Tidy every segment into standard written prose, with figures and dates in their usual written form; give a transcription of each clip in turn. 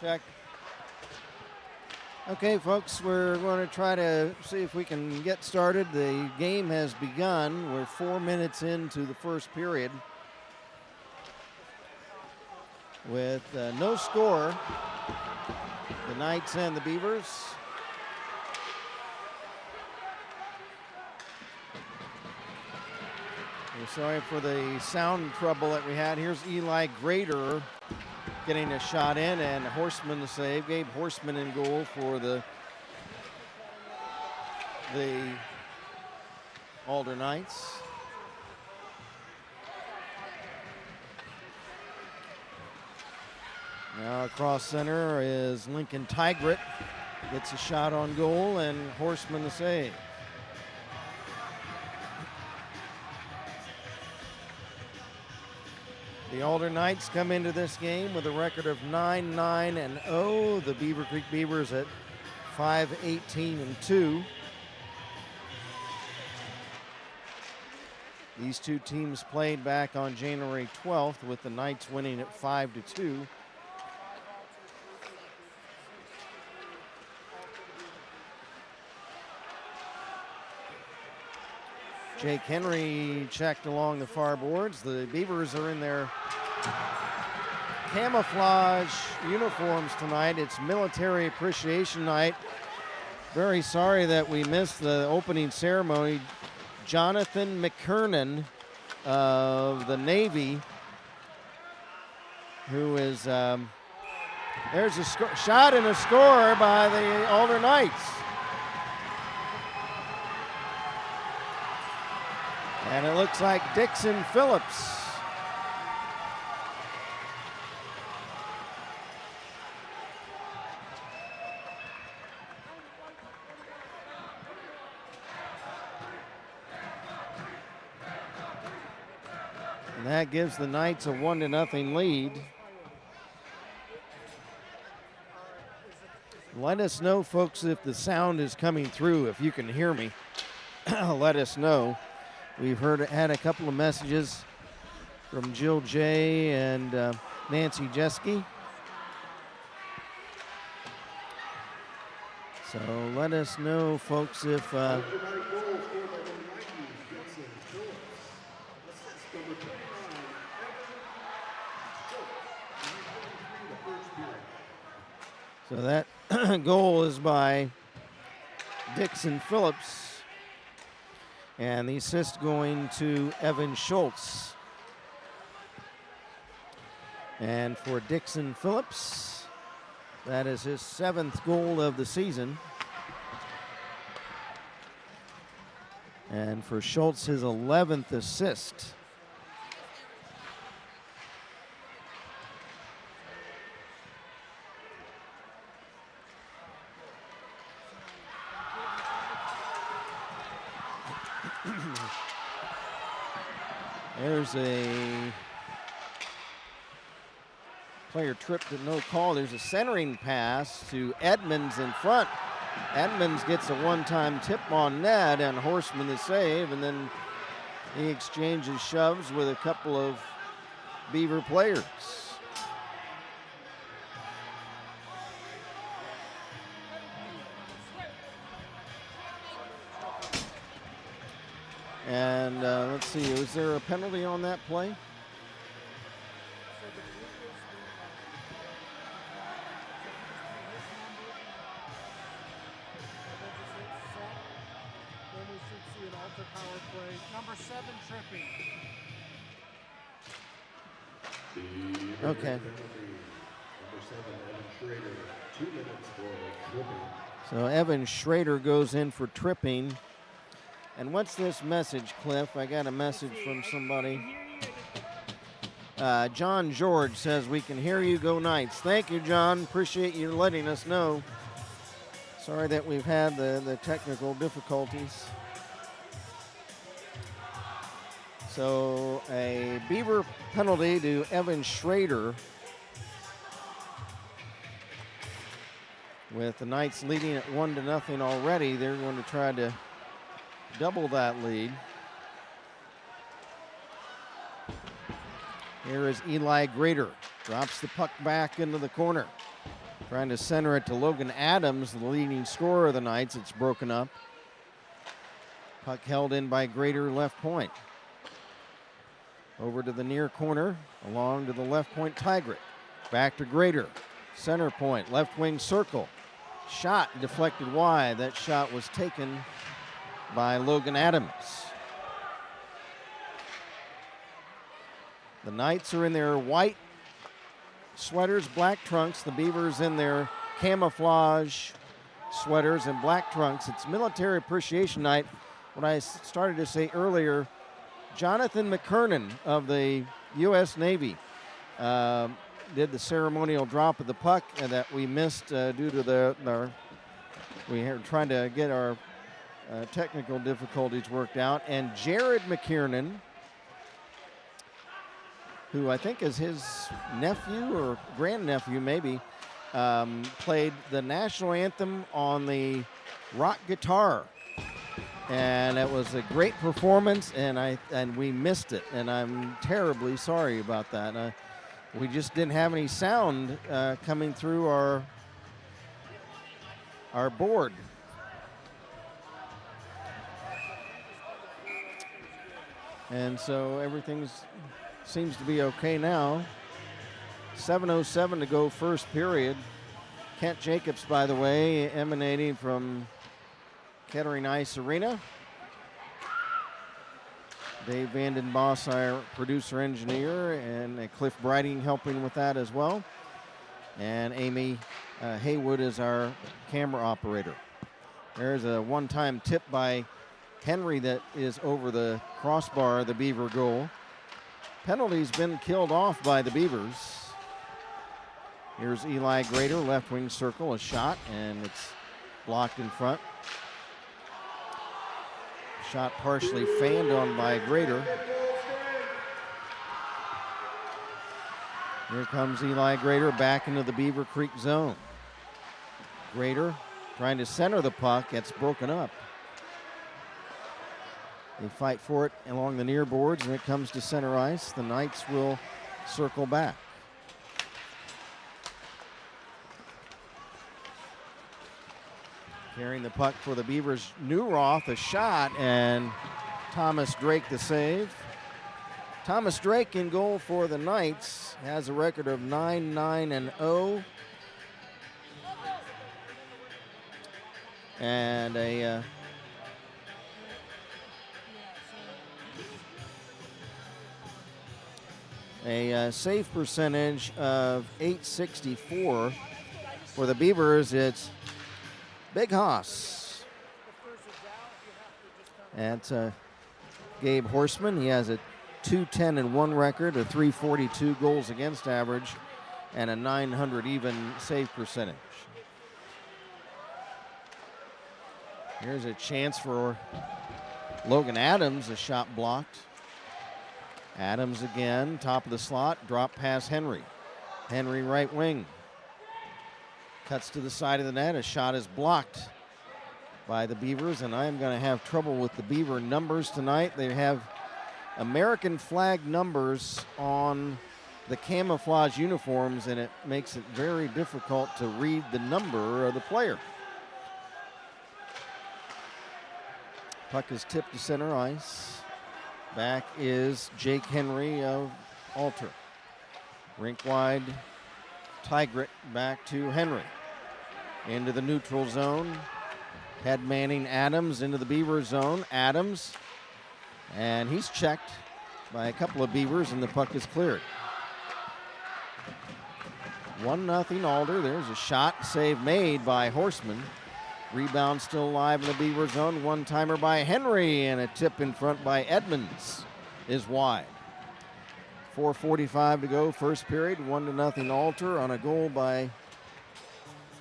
Check. Okay, folks, we're going to try to see if we can get started. The game has begun. We're 4 minutes into the first period with no score. The Knights and the Beavers. We're sorry for the sound trouble that we had. Here's Eli Grader getting a shot in, and Horseman to save. Gabe Horseman in goal for the Alder Knights. Now across center is Lincoln Tigret. Gets a shot on goal, and Horseman to save. The Alder Knights come into this game with a record of 9-9-0. The Beavercreek Beavers at 5-18-2. These two teams played back on January 12th, with the Knights winning at 5-2. Jake Henry checked along the far boards. The Beavers are in their camouflage uniforms tonight. It's Military Appreciation Night. Very sorry that we missed the opening ceremony. Jonathan McKiernan of the Navy, who is, there's a shot and a score by the Alder Knights. And it looks like Dixon Phillips. And that gives the Knights a 1-0 lead. Let us know, folks, if the sound is coming through. If you can hear me, let us know. We've had a couple of messages from Jill J. and Nancy Jeske. So let us know, folks, if so that goal is by Dixon Phillips. And the assist going to Evan Schultz. And for Dixon Phillips, that is his 7th goal of the season. And for Schultz, his 11th assist. There's a player tripped at no call. There's a centering pass to Edmonds in front. Edmonds gets a one-time tip on net, and Horseman the save, and then he exchanges shoves with a couple of Beaver players. And let's see, is there a penalty on that play? Number 7 tripping. Okay. So Evan Schrader goes in for tripping. And what's this message, Cliff? I got a message from somebody. John George says, we can hear you, go Knights. Thank you, John. Appreciate you letting us know. Sorry that we've had the technical difficulties. So a Beaver penalty to Evan Schrader, with the Knights leading at 1-0 already. They're going to try to double that lead. Here is Eli Grader. Drops the puck back into the corner. Trying to center it to Logan Adams, the leading scorer of the Knights. It's broken up. Puck held in by Grader, left point. Over to the near corner, along to the left point, Tigret. Back to Grader, center point, left wing circle. Shot deflected wide. That shot was taken by Logan Adams. The Knights are in their white sweaters, black trunks. The Beavers in their camouflage sweaters and black trunks. It's Military Appreciation Night. What I started to say earlier, Jonathan McKiernan of the U.S. Navy did the ceremonial drop of the puck that we missed due to we were trying to get our technical difficulties worked out. And Jared McKiernan, who I think is his nephew or grandnephew maybe, played the national anthem on the rock guitar. And it was a great performance, and we missed it, and I'm terribly sorry about that. We just didn't have any sound coming through our board. And so everything seems to be okay now. 7:07 to go, first period. Kent Jacobs, by the way, emanating from Kettering Ice Arena. Dave Vanden Boss, our producer engineer, and Cliff Briding helping with that as well. And Amy Haywood is our camera operator. There's a one-time tip by Henry that is over the crossbar, the Beaver goal. Penalty's been killed off by the Beavers. Here's Eli Grader, left wing circle, a shot, and it's blocked in front. Shot partially fanned on by Grader. Here comes Eli Grader back into the Beavercreek zone. Grader trying to center the puck, gets broken up. They fight for it along the near boards, and it comes to center ice. The Knights will circle back. Carrying the puck for the Beavers, Newroth, a shot, and Thomas Drake the save. Thomas Drake in goal for the Knights, has a record of 9-9-0. And a save percentage of .864. For the Beavers, it's Big Hoss. That's Gabe Horseman. He has a .210-1 record, a .342 goals against average, and a .900 even save percentage. Here's a chance for Logan Adams, a shot blocked. Adams again, top of the slot, drop pass Henry. Henry right wing. Cuts to the side of the net. A shot is blocked by the Beavers, and I'm going to have trouble with the Beaver numbers tonight. They have American flag numbers on the camouflage uniforms, and it makes it very difficult to read the number of the player. Puck is tipped to center ice. Back is Jake Henry of Alter. Rink wide, Tigret back to Henry. Into the neutral zone. Head manning Adams into the Beaver zone. Adams, and he's checked by a couple of Beavers, and the puck is cleared. 1-0 Alder. There's a shot, save made by Horseman. Rebound still alive in the Beaver zone. One-timer by Henry, and a tip in front by Edmonds is wide. 4:45 to go, first period. 1-0 Alter on a goal by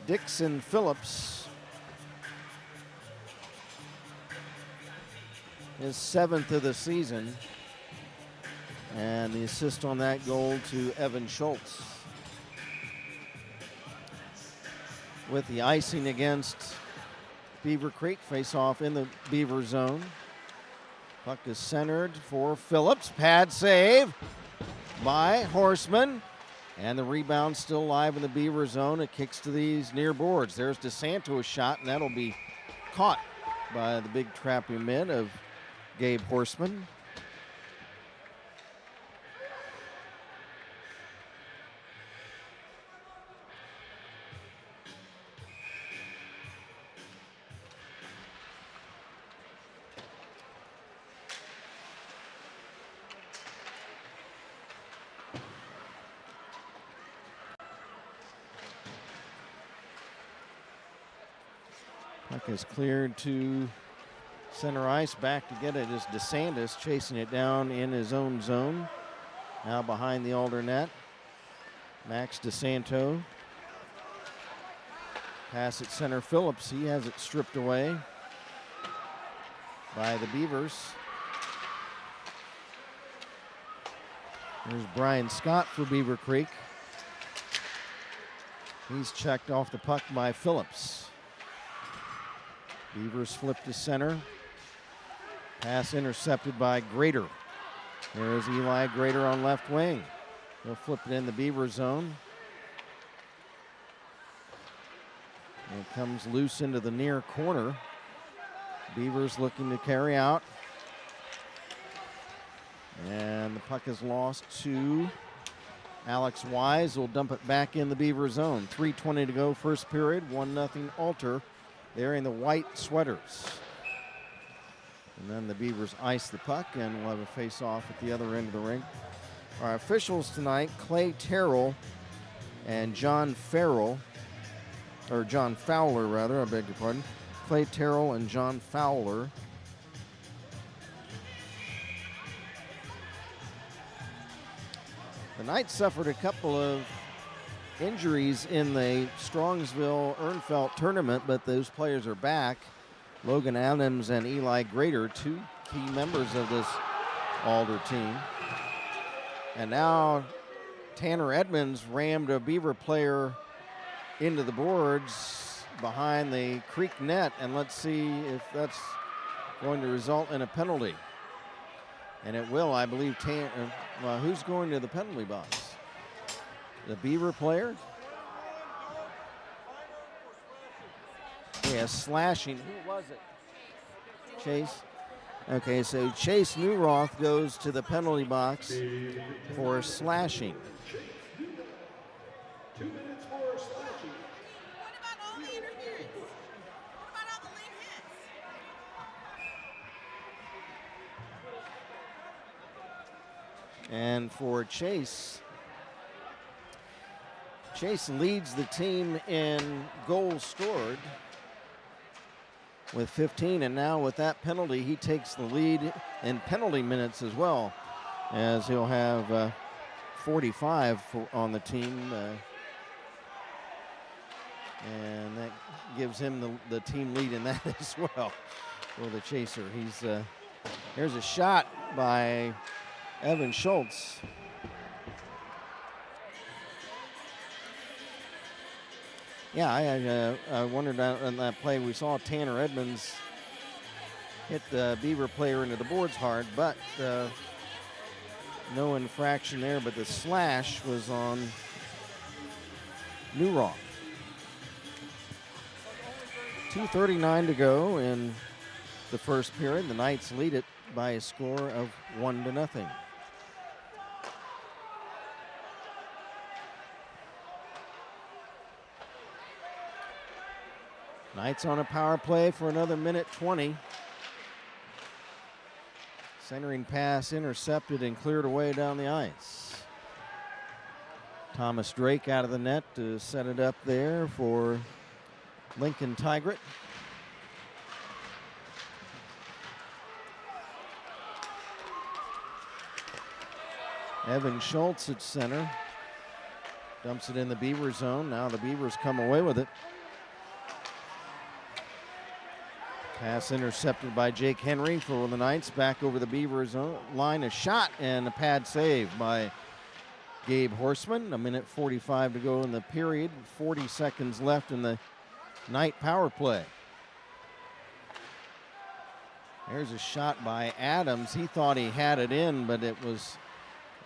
Dixon Phillips. His 7th of the season. And the assist on that goal to Evan Schultz. With the icing against Beavercreek, face off in the Beaver zone. Puck is centered for Phillips. Pad save by Horseman. And the rebound still live in the Beaver zone. It kicks to these near boards. There's DeSanto's shot, and that'll be caught by the big trapping mid of Gabe Horseman. Puck is cleared to center ice. Back to get it is DeSantis chasing it down in his own zone. Now behind the Alder net. Max DeSanto. Pass at center Phillips. He has it stripped away by the Beavers. There's Brian Scott for Beavercreek. He's checked off the puck by Phillips. Beavers flip to center. Pass intercepted by Grader. There's Eli Grader on left wing. He'll flip it in the Beaver zone. And it comes loose into the near corner. Beavers looking to carry out. And the puck is lost to Alex Wise. Will dump it back in the Beaver zone. 3:20 to go, first period. 1-0 Alter. They're in the white sweaters. And then the Beavers ice the puck, and we'll have a face-off at the other end of the rink. Our officials tonight, Clay Terrell and John Fowler, rather, I beg your pardon. Clay Terrell and John Fowler. The Knights suffered a couple of injuries in the Strongsville-Ernfelt tournament, but those players are back. Logan Adams and Eli Grader, two key members of this Alder team. And now Tanner Edmonds rammed a Beaver player into the boards behind the Creek net, and let's see if that's going to result in a penalty. And it will, I believe. Who's going to the penalty box? The Beaver player? Yeah, slashing. Who was it? Chase? Okay, so Chase Newroth goes to the penalty box for slashing. 2 minutes for slashing. What about all the interference? What about all the late hits? And for Chase leads the team in goals scored with 15, and now with that penalty, he takes the lead in penalty minutes as well, as he'll have 45 on the team, and that gives him the team lead in that as well for the Chaser. There's a shot by Evan Schultz. Yeah, I wondered on that play. We saw Tanner Edmonds hit the Beaver player into the boards hard, but no infraction there. But the slash was on Newroth. 2:39 to go in the first period. The Knights lead it by a score of 1-0. Knights on a power play for another minute 20. Centering pass intercepted and cleared away down the ice. Thomas Drake out of the net to set it up there for Lincoln Tigret. Evan Schultz at center. Dumps it in the Beaver zone. Now the Beavers come away with it. Pass intercepted by Jake Henry for the Knights. Back over the Beavers line. A shot and a pad save by Gabe Horseman. 1:45 to go in the period. 40 seconds left in the Knight power play. There's a shot by Adams. He thought he had it in, but it was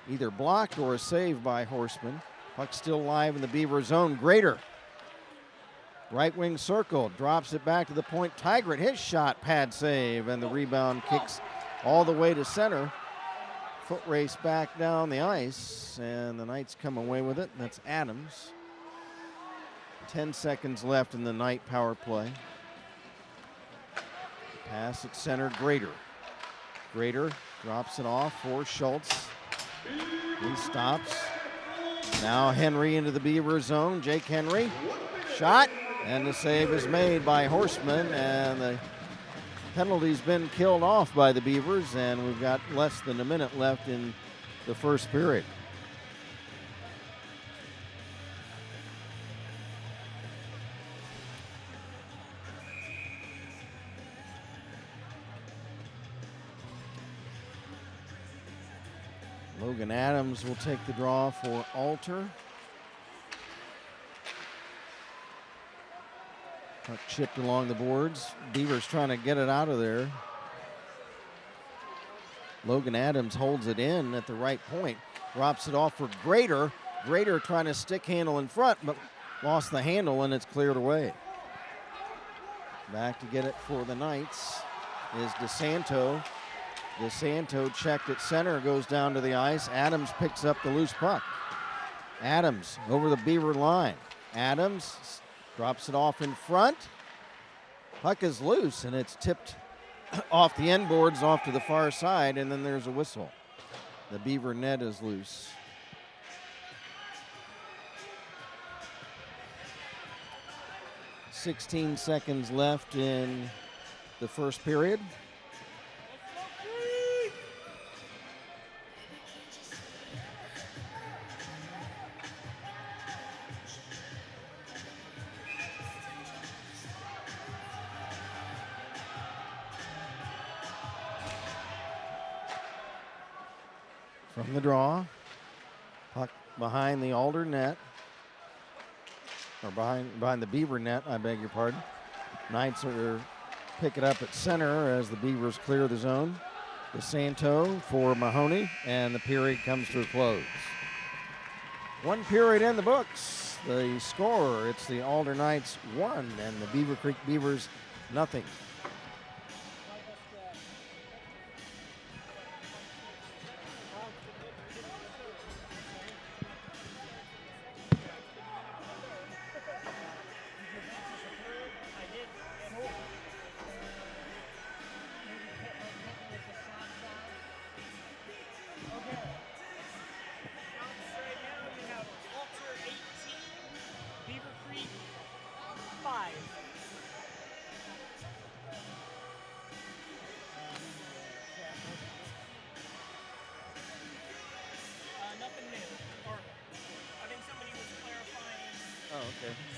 either blocked or a save by Horseman. Puck still live in the Beaver zone. Grader, right wing circle, drops it back to the point. Tigert, his shot, pad save, and the rebound kicks all the way to center. Foot race back down the ice, and the Knights come away with it. That's Adams. 10 seconds left in the Knight power play. Pass at center, Grader. Grader drops it off for Schultz. He stops. Now Henry into the Beaver zone. Jake Henry, shot, and the save is made by Horseman, and the penalty's been killed off by the Beavers, and we've got less than a minute left in the first period. Logan Adams will take the draw for Alter. Puck chipped along the boards. Beavers trying to get it out of there. Logan Adams holds it in at the right point. Drops it off for Grader. Grader trying to stick handle in front, but lost the handle, and it's cleared away. Back to get it for the Knights is DeSanto. DeSanto checked at center, goes down to the ice. Adams picks up the loose puck. Adams over the Beaver line. Adams drops it off in front. Puck is loose, and it's tipped off the end boards off to the far side, and then there's a whistle. The Beaver net is loose. .16 seconds left in the first period. From the draw, puck behind the Alder net, or behind the Beaver net, I beg your pardon. Knights are pick it up at center as the Beavers clear the zone. DeSanto for Mahoney, and the period comes to a close. One period in the books. The score, it's the Alder Knights 1 and the Beavercreek Beavers nothing.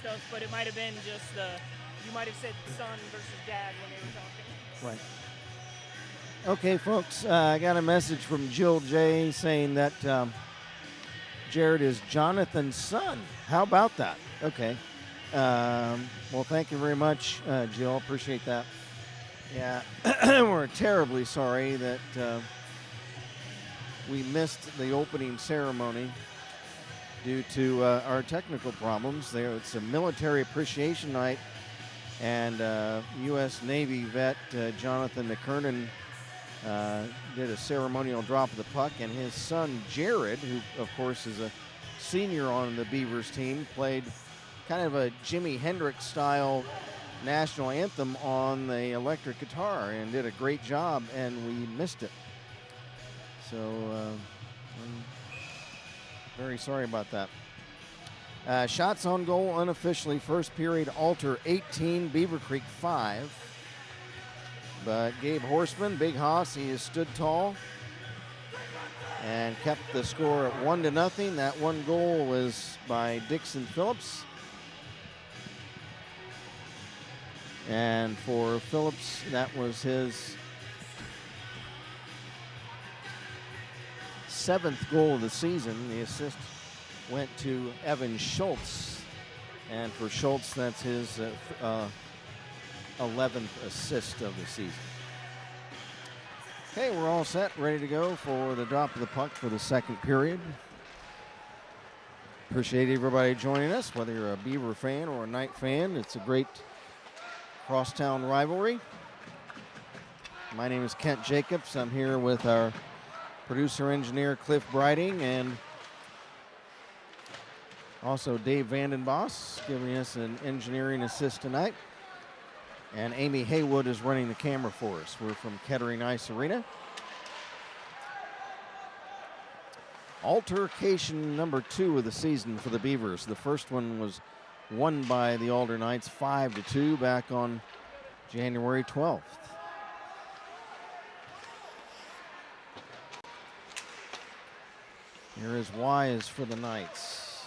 Stuff, but it might have been just you might have said son versus dad when they were talking. Right. Okay, folks, I got a message from Jill J saying that Jared is Jonathan's son. How about that? Okay. Well, thank you very much, Jill. Appreciate that. Yeah, we're terribly sorry that we missed the opening ceremony due to our technical problems. It's a military appreciation night, and U.S. Navy vet Jared McKiernan did a ceremonial drop of the puck, and his son Jared, who of course is a senior on the Beavers team, played kind of a Jimi Hendrix style national anthem on the electric guitar and did a great job, and we missed it. So I'm very sorry about that. Shots on goal unofficially. First period, Alter 18, Beavercreek 5. But Gabe Horseman, Big Hoss, he has stood tall and kept the score at 1-0. That one goal was by Dixon Phillips. And for Phillips, that was his 7th goal of the season. The assist went to Evan Schultz, and for Schultz, that's his 11th assist of the season. Okay, we're all set, ready to go for the drop of the puck for the second period. Appreciate everybody joining us, whether you're a Beaver fan or a Knight fan. It's a great crosstown rivalry. My name is Kent Jacobs. I'm here with our producer engineer Cliff Briding and also Dave Vandenboss giving us an engineering assist tonight. And Amy Haywood is running the camera for us. We're from Kettering Ice Arena. Altercation number 2 of the season for the Beavers. The first one was won by the Alder Knights 5-2 back on January 12th. Here is Wise for the Knights.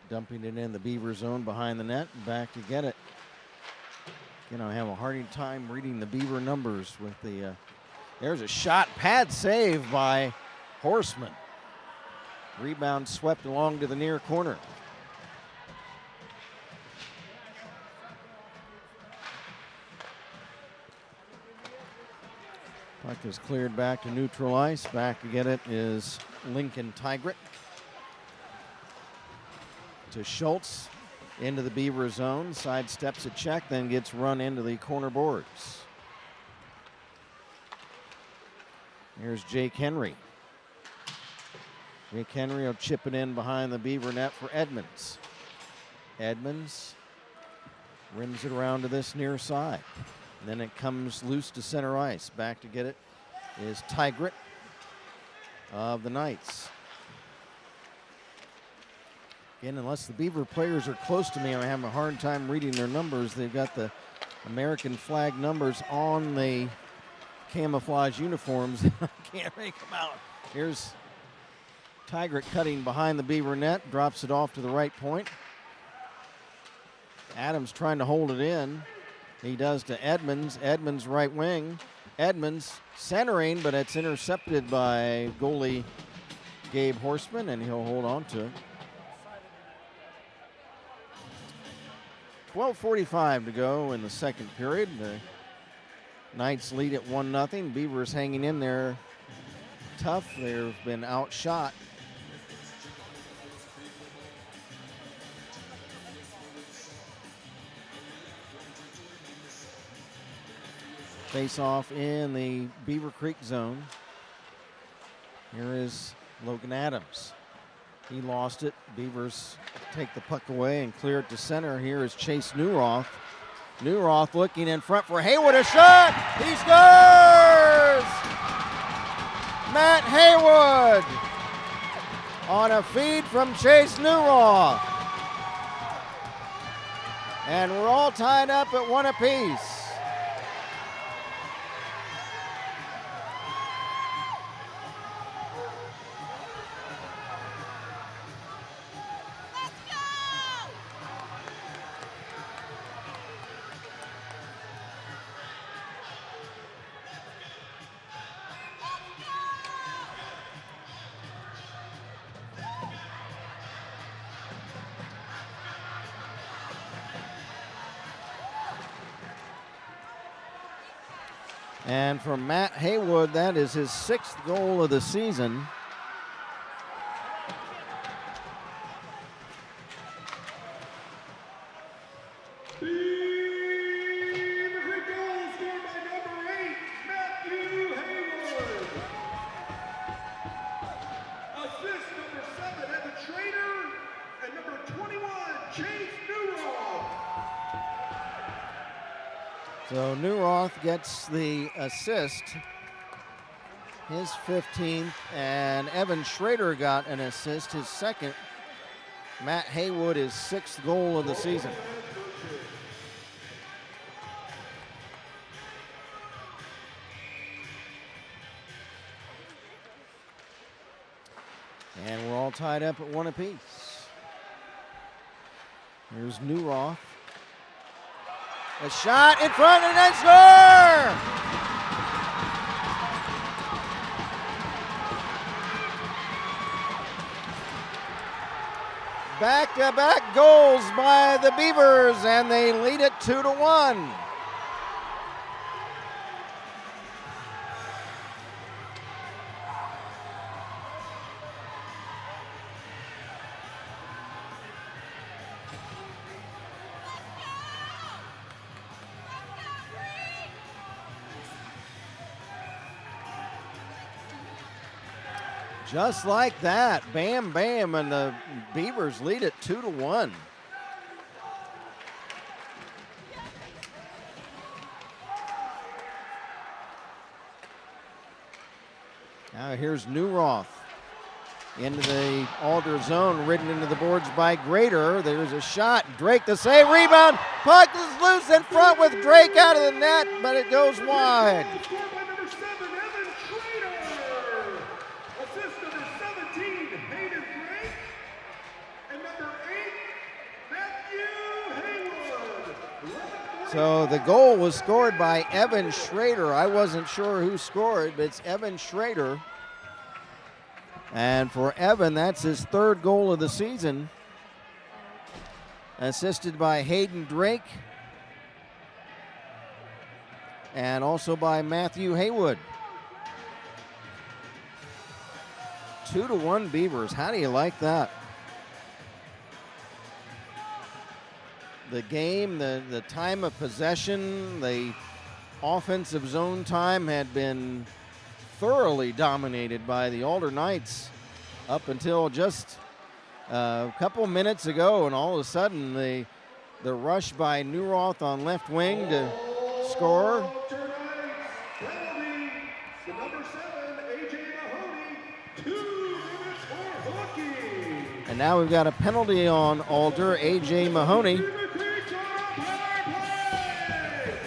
Dumping it in the Beaver zone behind the net. Back to get it. Again, I have a hard time reading the Beaver numbers with the... there's a shot. Pad save by Horseman. Rebound swept along to the near corner. Puck is cleared back to neutral ice. Back to get it is Lincoln Tigret. To Schultz into the Beaver zone. Sidesteps a check, then gets run into the corner boards. Here's Jake Henry. Jake Henry will chip it in behind the Beaver net for Edmonds. Edmonds rims it around to this near side. And then it comes loose to center ice. Back to get it is Tigret of the Knights. Again, unless the Beaver players are close to me, I'm having a hard time reading their numbers. They've got the American flag numbers on the camouflage uniforms. I can't make them out. Here's Tigret cutting behind the Beaver net, drops it off to the right point. Adams trying to hold it in. He does to Edmonds. Edmonds right wing. Edmonds centering, but it's intercepted by goalie Gabe Horseman, and he'll hold on to it. 12:45 to go in the second period. The Knights lead at 1-0. Beavers hanging in there tough. They've been outshot. Face off in the Beavercreek zone. Here is Logan Adams. He lost it. Beavers take the puck away and clear it to center. Here is Chase Newroth. Newroth looking in front for Haywood. A shot! He scores! Matt Haywood on a feed from Chase Newroth. And we're all tied up at 1 apiece. And for Matt Haywood, that is his 6th goal of the season. Beavercreek goal scored by number 8, Matthew Haywood. Assist number 7, Evan Trainer, and number 21, Chase Newroth. So Newroth gets the assist, his 15th, and Evan Schrader got an assist, his 2nd. Matt Haywood, his 6th goal of the season. And we're all tied up at 1 apiece. Here's Newroth. A shot in front and then score! Back-to-back goals by the Beavers, and they lead it 2-1. Just like that, bam, bam, and the Beavers lead it 2-1. Now here's Newroth into the Alder zone, ridden into the boards by Grader. There's a shot. Drake the save, rebound. Puck is loose in front with Drake out of the net, but it goes wide. Scored by number 7, Evan Schrader. Assist number 17, Hayden Drake. And number 8, Matthew Haywood. So the goal was scored by Evan Schrader. I wasn't sure who scored, but it's Evan Schrader. And for Evan, that's his third goal of the season. Assisted by Hayden Drake. And also by Matthew Haywood. 2-1 Beavers. How do you like that? The game, the time of possession, the offensive zone time had been thoroughly dominated by the Alder Knights up until just a couple minutes ago, and all of a sudden the rush by Newroth on left wing to score. Penalty to number 7, AJ Mahoney. 2 minutes for hockey. And now we've got a penalty on Alder, AJ Mahoney. Beavercreek on a power play.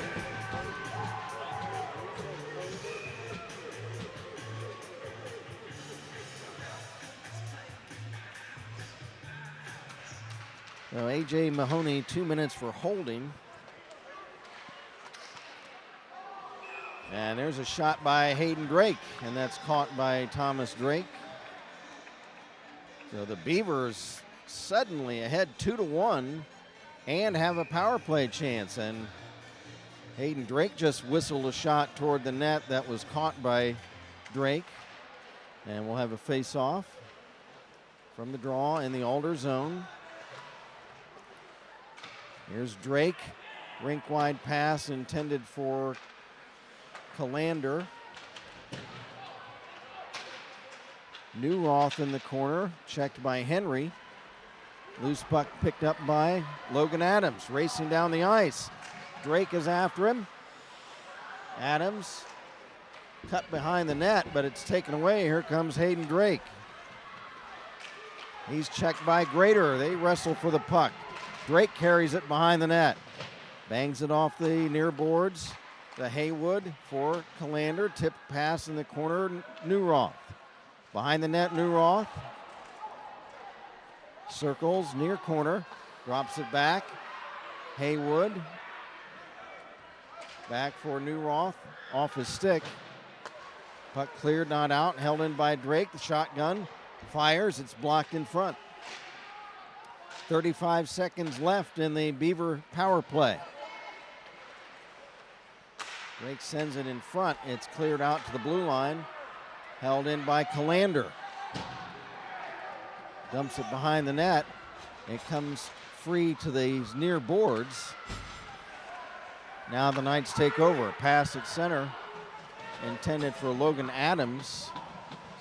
So AJ Mahoney, 2 minutes for holding. And there's a shot by Hayden Drake, and that's caught by Thomas Drake. So the Beavers suddenly ahead 2-1 and have a power play chance. And Hayden Drake just whistled a shot toward the net that was caught by Drake. And we'll have a face-off from the draw in the Alder zone. Here's Drake, rink-wide pass intended for Calander. Newroth in the corner, checked by Henry. Loose puck picked up by Logan Adams, racing down the ice. Drake is after him. Adams cut behind the net, but it's taken away. Here comes Hayden Drake. He's checked by Grader. They wrestle for the puck. Drake carries it behind the net. Bangs it off the near boards. The Haywood for Calander. Tip pass in the corner, Newroth. Behind the net, Newroth. Circles, near corner. Drops it back. Haywood. Back for Newroth. Off his stick. Puck cleared, not out. Held in by Drake. The shotgun fires. It's blocked in front. 35 seconds left in the Beaver power play. Drake sends it in front. It's cleared out to the blue line. Held in by Calander. Dumps it behind the net. It comes free to these near boards. Now the Knights take over. Pass at center. Intended for Logan Adams.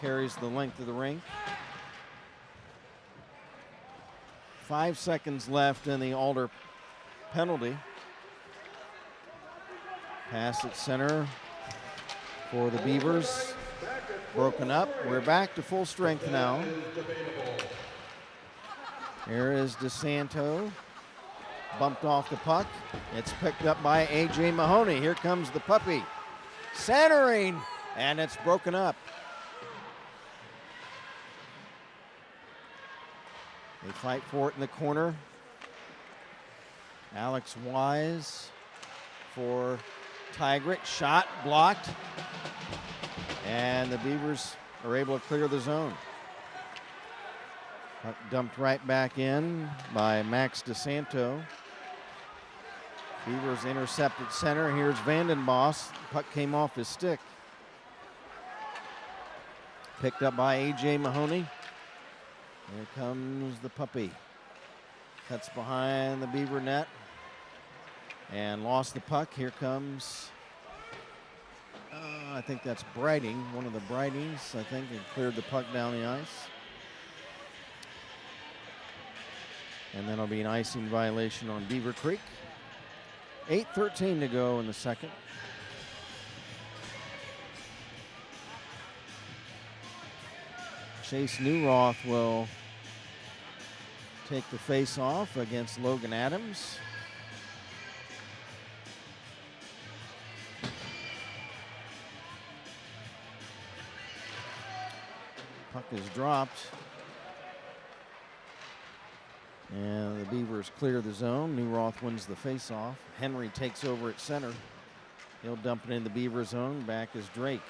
Carries the length of the rink. 5 seconds left in the Alder penalty. Pass at center for the Beavers. Broken up. We're back to full strength now. Here is DeSanto. Bumped off the puck. It's picked up by AJ Mahoney. Here comes the puppy. Centering, and it's broken up. They fight for it in the corner. Alex Wise for Tigert. Shot blocked. And the Beavers are able to clear the zone. Puck dumped right back in by Max DeSanto. Beavers intercepted center. Here's Vandenboss. Puck came off his stick. Picked up by AJ Mahoney. Here comes the puppy. Cuts behind the Beaver net. And lost the puck. Here comes I think that's Brighting, one of the Brightings, I think, had cleared the puck down the ice. And then it'll be an icing violation on Beavercreek. 8:13 to go in the second. Chase Newroth will take the face-off against Logan Adams. Puck is dropped. And the Beavers clear the zone. Newroth wins the face-off. Henry takes over at center. He'll dump it in the Beaver zone. Back is Drake.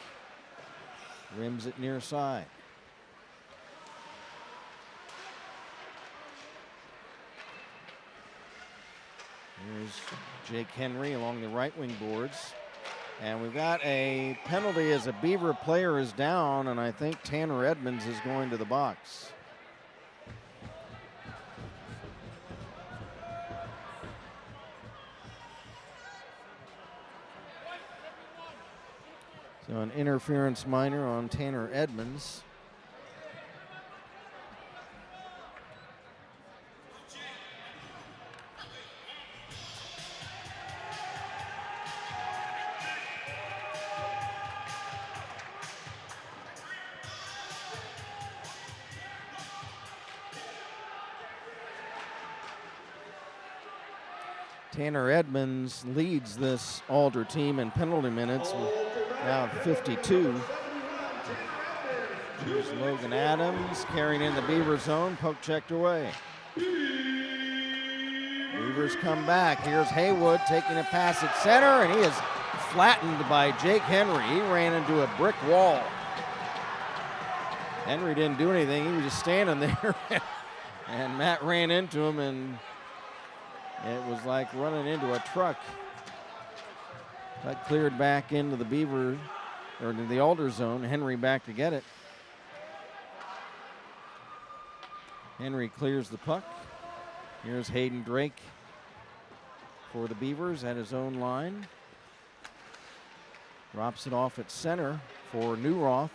Rims it near side. Here's Jake Henry along the right wing boards. And we've got a penalty as a Beaver player is down, and I think Tanner Edmonds is going to the box. So an interference minor on Tanner Edmonds. Tanner Edmonds leads this Alder team in penalty minutes, now 52. Here's Logan Adams carrying in the Beaver zone, poke checked away. Beavers come back. Here's Haywood taking a pass at center, and he is flattened by Jake Henry. He ran into a brick wall. Henry didn't do anything. He was just standing there, and Matt ran into him, and it was like running into a truck. That cleared back into the Beaver, or to the Alder zone. Henry back to get it. Henry clears the puck. Here's Hayden Drake for the Beavers at his own line. Drops it off at center for Newroth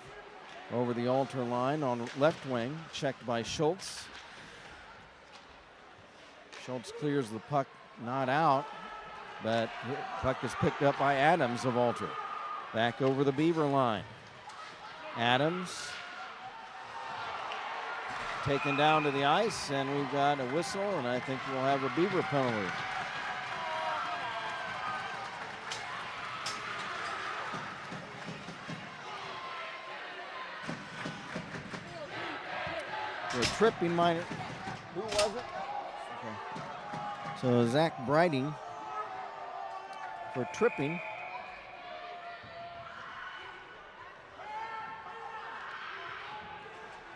over the Alter line on left wing, checked by Schultz. Schultz clears the puck, not out, but the puck is picked up by Adams of Alter. Back over the Beaver line. Adams taken down to the ice, and we've got a whistle, and I think we'll have a Beaver penalty. So tripping minor. Who was it? Okay. So Zach Brighting for tripping.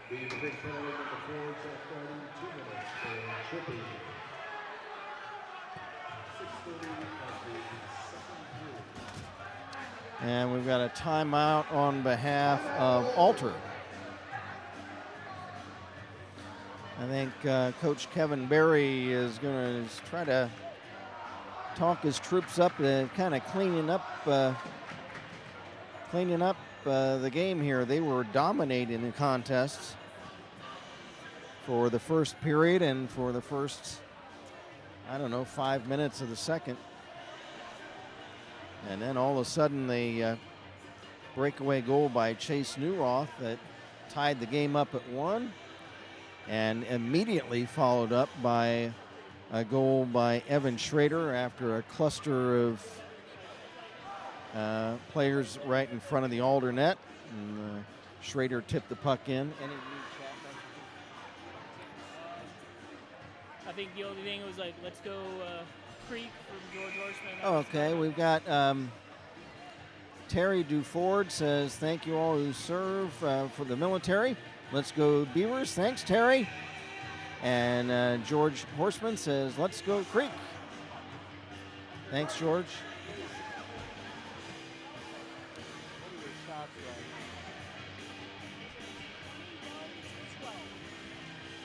The big penalty number 4, Zach Brighting, 2 minutes for tripping. 6:30 of the second period. And we've got a timeout on behalf of Alter. I think Coach Kevin Berry is going to try to talk his troops up to kind of cleaning up the game here. They were dominating the contests for the first period and for the first, 5 minutes of the second. And then all of a sudden the breakaway goal by Chase Newroth that tied the game up at 1. And immediately followed up by a goal by Evan Schrader after a cluster of players right in front of the Alder net. And Schrader tipped the puck in. Any I think the only thing was like, let's go Creek from George Horseman. Oh, okay, we've got Terry Duford says, thank you all who serve for the military. Let's go Beavers. Thanks, Terry. And George Horseman says, let's go Creek. Thanks, George.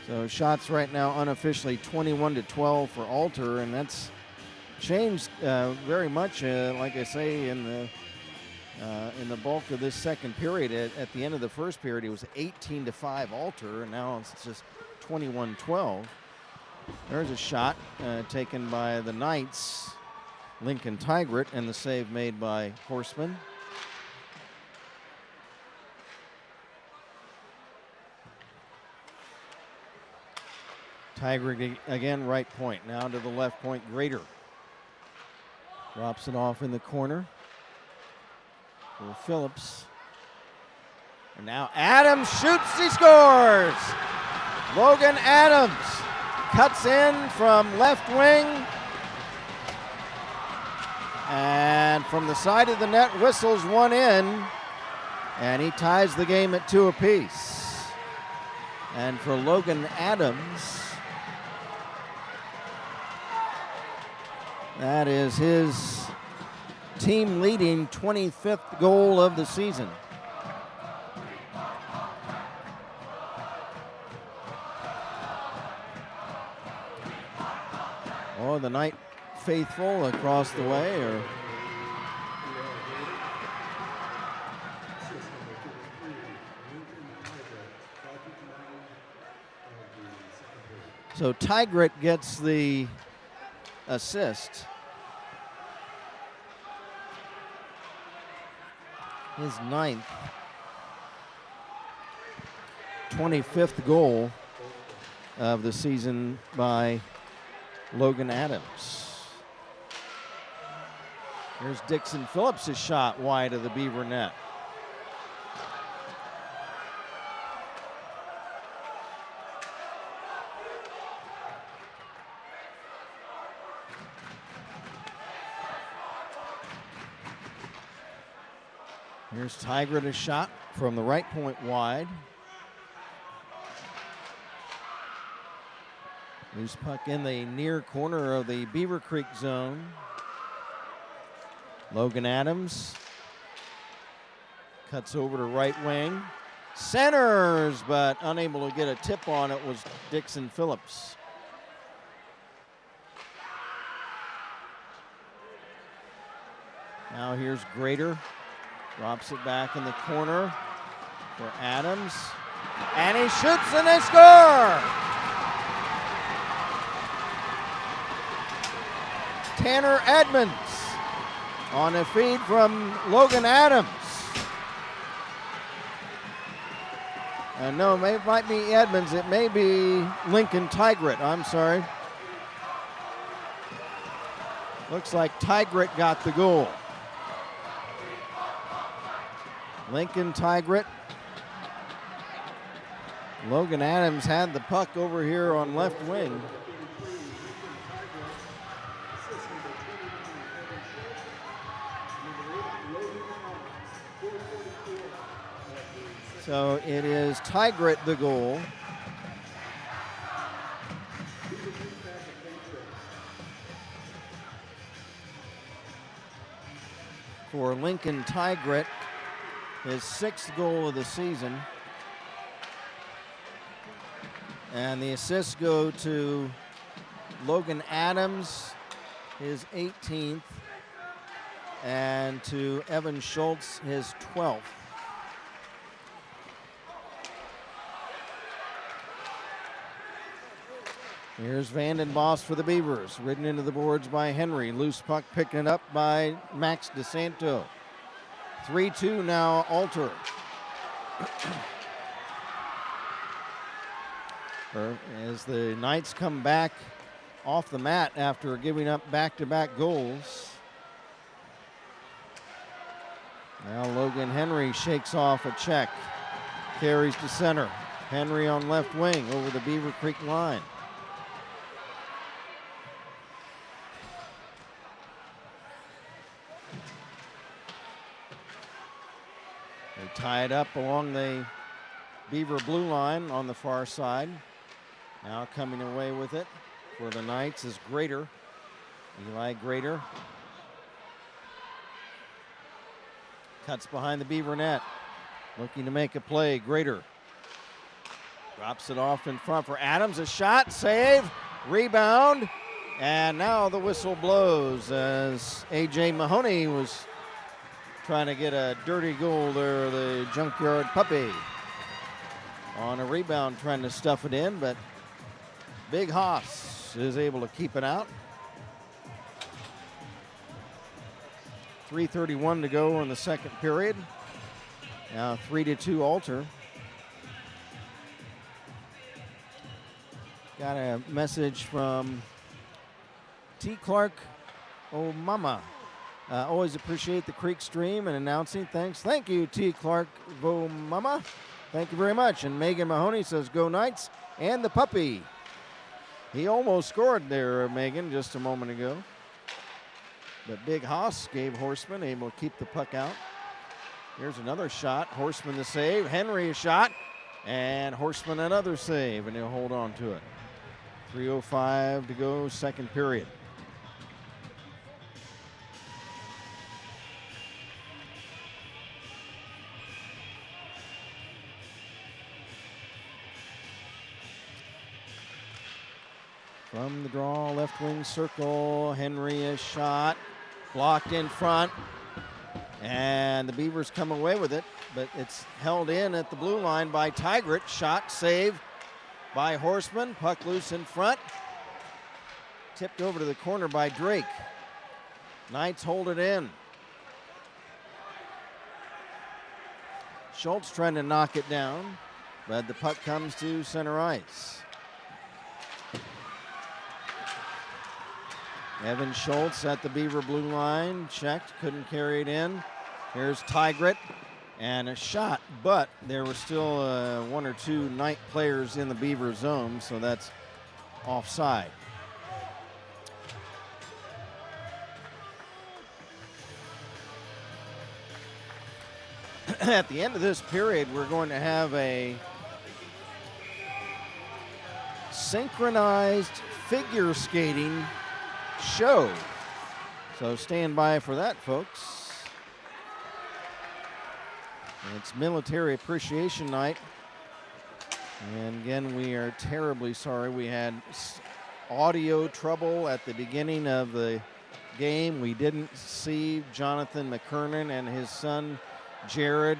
So shots right now unofficially 21-12 for Alter, and that's changed very much, like I say, in the in the bulk of this second period. At the end of the first period, it was 18-5 Alter, and now it's just 21-12. There's a shot taken by the Knights, Lincoln Tigret, and the save made by Horseman. Tigret again, right point. Now to the left point, Grader. Drops it off in the corner for Phillips. And now Adams shoots, he scores! Logan Adams cuts in from left wing. And from the side of the net, whistles one in. And he ties the game at 2 apiece. And for Logan Adams, that is his team leading 25th goal of the season. Oh, the Knight faithful across the way. So Tigret gets the assist. His 9th, 25th goal of the season by Logan Adams. Here's Dixon Phillips' shot wide of the Beaver net. Here's Tigret, a shot from the right point wide. Loose puck in the near corner of the Beavercreek zone. Logan Adams cuts over to right wing. Centers, but unable to get a tip on it was Dixon Phillips. Now here's Grader. Drops it back in the corner for Adams. And he shoots and they score! Tanner Edmonds on a feed from Logan Adams. No, it might be Edmonds. It may be Lincoln Tigret. I'm sorry. Looks like Tigret got the goal. Lincoln Tigret. Logan Adams had the puck over here on left wing. So it is Tigret the goal. For Lincoln Tigret, his 6th goal of the season. And the assists go to Logan Adams, his 18th, and to Evan Schultz, his 12th. Here's Vanden Boss for the Beavers, ridden into the boards by Henry. Loose puck picking it up by Max DeSanto. 3-2 now, Alter. As the Knights come back off the mat after giving up back-to-back goals. Now Logan Henry shakes off a check. Carries to center. Henry on left wing over the Beavercreek line. They tie it up along the Beaver blue line on the far side. Now coming away with it for the Knights is Grader. Eli Grader. Cuts behind the Beaver net. Looking to make a play. Grader drops it off in front for Adams. A shot, save, rebound. And now the whistle blows as A.J. Mahoney was trying to get a dirty goal there, the Junkyard Puppy. On a rebound, trying to stuff it in, but Big Haas is able to keep it out. 3:31 to go in the second period. Now 3-2 Alter. Got a message from T. Clark. Oh, mama. Always appreciate the Creek stream and announcing. Thanks. Thank you, T. Clark. Vo mama. Thank you very much. And Megan Mahoney says, go Knights and the puppy. He almost scored there, Megan, just a moment ago. But Big Haas gave Horseman, able to keep the puck out. Here's another shot. Horseman the save. Henry a shot. And Horseman another save, and he'll hold on to it. 3:05 to go, second period. From the draw, left wing circle, Henry a shot, blocked in front, and the Beavers come away with it, but it's held in at the blue line by Tigert. Shot, save by Horseman, puck loose in front, tipped over to the corner by Drake. Knights hold it in. Schultz trying to knock it down, but the puck comes to center ice. Evan Schultz at the Beaver blue line, checked, couldn't carry it in. Here's Tigert and a shot, but there were still one or two Knight players in the Beaver zone, so that's offside. At the end of this period, we're going to have a synchronized figure skating show. So stand by for that, folks. And it's Military Appreciation Night. And again, we are terribly sorry. We had audio trouble at the beginning of the game. We didn't see Jonathan McKiernan and his son, Jared.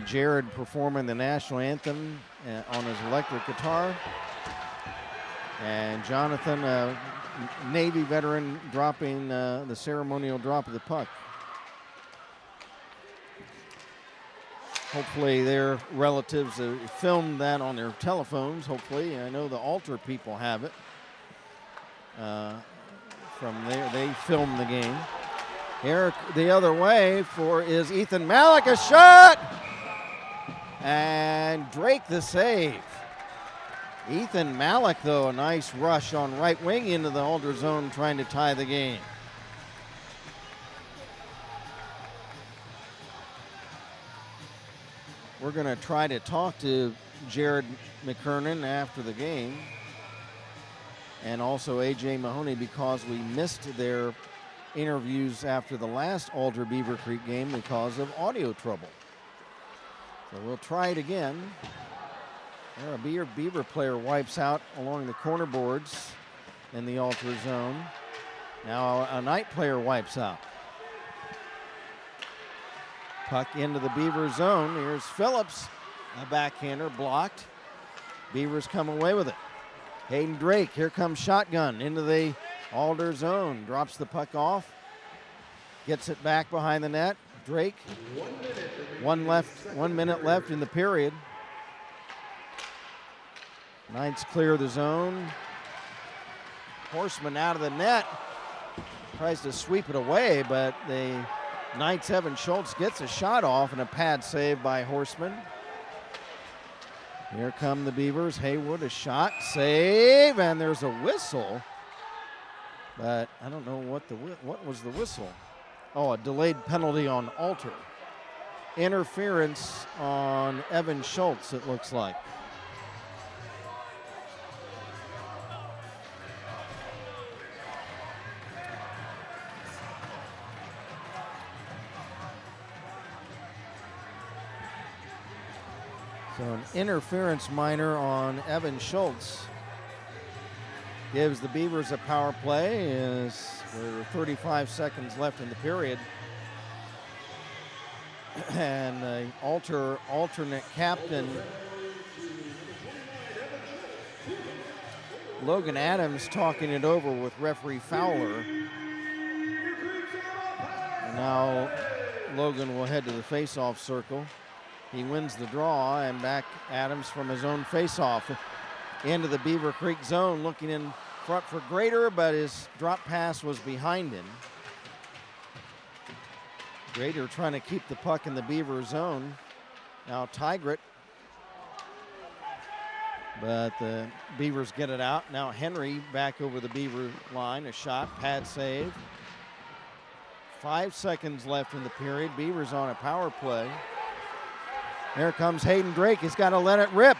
Jared performing the national anthem on his electric guitar. And Jonathan, Navy veteran, dropping the ceremonial drop of the puck. Hopefully their relatives filmed that on their telephones, hopefully. I know the Alter people have it. From there, they filmed the game. Here the other way is Ethan Malik, a shot! And Drake the save. Ethan Malik, though, a nice rush on right wing into the Alder zone, trying to tie the game. We're going to try to talk to Jared McKiernan after the game, and also A.J. Mahoney, because we missed their interviews after the last Alder Beavercreek game because of audio trouble. So we'll try it again. There, a Beaver player wipes out along the corner boards in the Alter zone. Now a Knight player wipes out. Puck into the Beaver zone. Here's Phillips, a backhander blocked. Beavers come away with it. Hayden Drake, here comes shotgun into the Alder zone. Drops the puck off. Gets it back behind the net. Drake, 1 minute left in the period. Knights clear the zone. Horseman out of the net. Tries to sweep it away, but the Knights' Evan Schultz gets a shot off and a pad save by Horseman. Here come the Beavers. Haywood, a shot, save, and there's a whistle. But I don't know what was the whistle. Oh, a delayed penalty on Alter. Interference on Evan Schultz, it looks like. So an interference minor on Evan Schultz gives the Beavers a power play as There were 35 seconds left in the period. And the alternate captain, Logan Adams, talking it over with referee Fowler. And now Logan will head to the face-off circle. He wins the draw, and back Adams from his own face-off into the Beavercreek zone, looking in front for Grader, but his drop pass was behind him. Grader trying to keep the puck in the Beaver zone. Now Tigert, but the Beavers get it out. Now Henry back over the Beaver line, a shot, pad save. 5 seconds left in the period. Beavers on a power play. Here comes Hayden Drake. He's got to let it rip.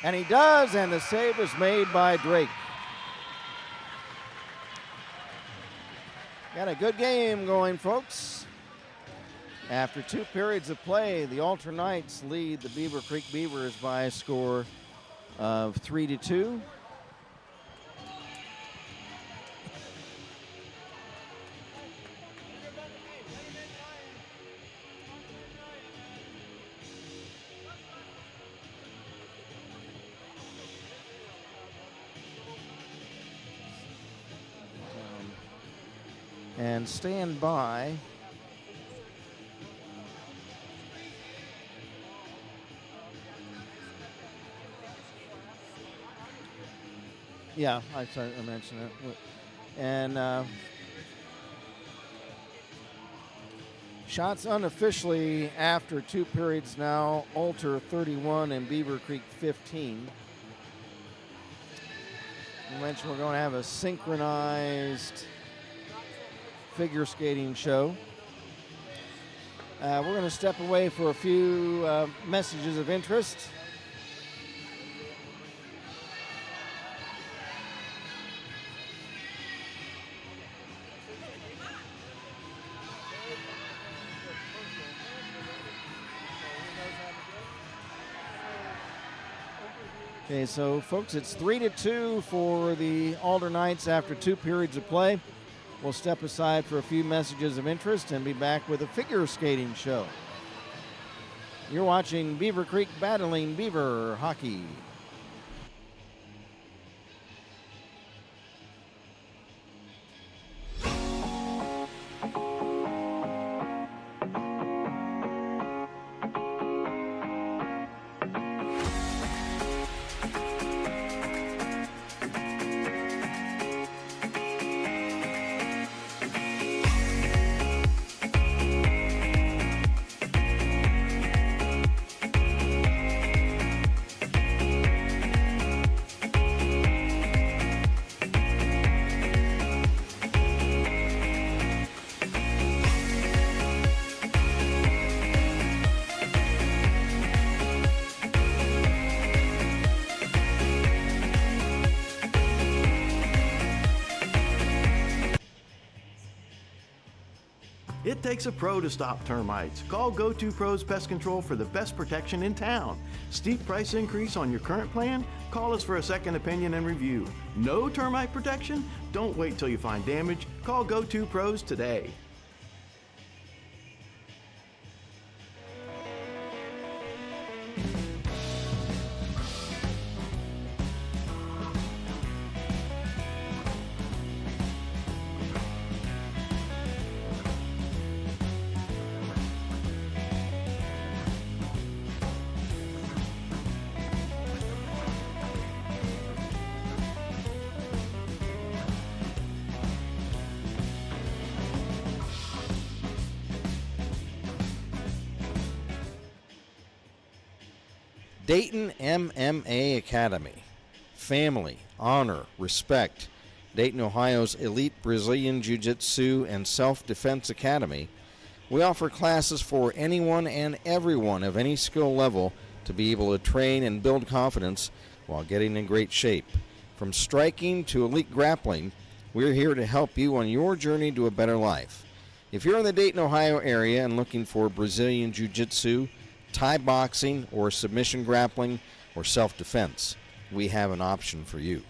And he does, and the save is made by Drake. Got a good game going, folks. After 2 periods of play, the Alternites lead the Beavercreek Beavers by a score of 3-2. And stand by. Yeah, I mentioned it. And shots unofficially after 2 periods now. Alter 31 and Beavercreek 15. I mentioned we're going to have a synchronized figure skating show. We're going to step away for a few messages of interest. Okay, so folks, it's 3-2 for the Alternites after 2 periods of play. We'll step aside for a few messages of interest and be back with a figure skating show. You're watching Beavercreek battling Beaver hockey. It takes a pro to stop termites. Call Go-To Pros Pest Control for the best protection in town. Steep price increase on your current plan? Call us for a second opinion and review. No termite protection? Don't wait till you find damage. Call Go-To Pros today. Dayton MMA Academy. Family, honor, respect. Dayton, Ohio's elite Brazilian Jiu-Jitsu and Self-Defense Academy. We offer classes for anyone and everyone of any skill level to be able to train and build confidence while getting in great shape. From striking to elite grappling, we're here to help you on your journey to a better life. If you're in the Dayton, Ohio area and looking for Brazilian Jiu-Jitsu, Thai boxing, or submission grappling, or self-defense, we have an option for you.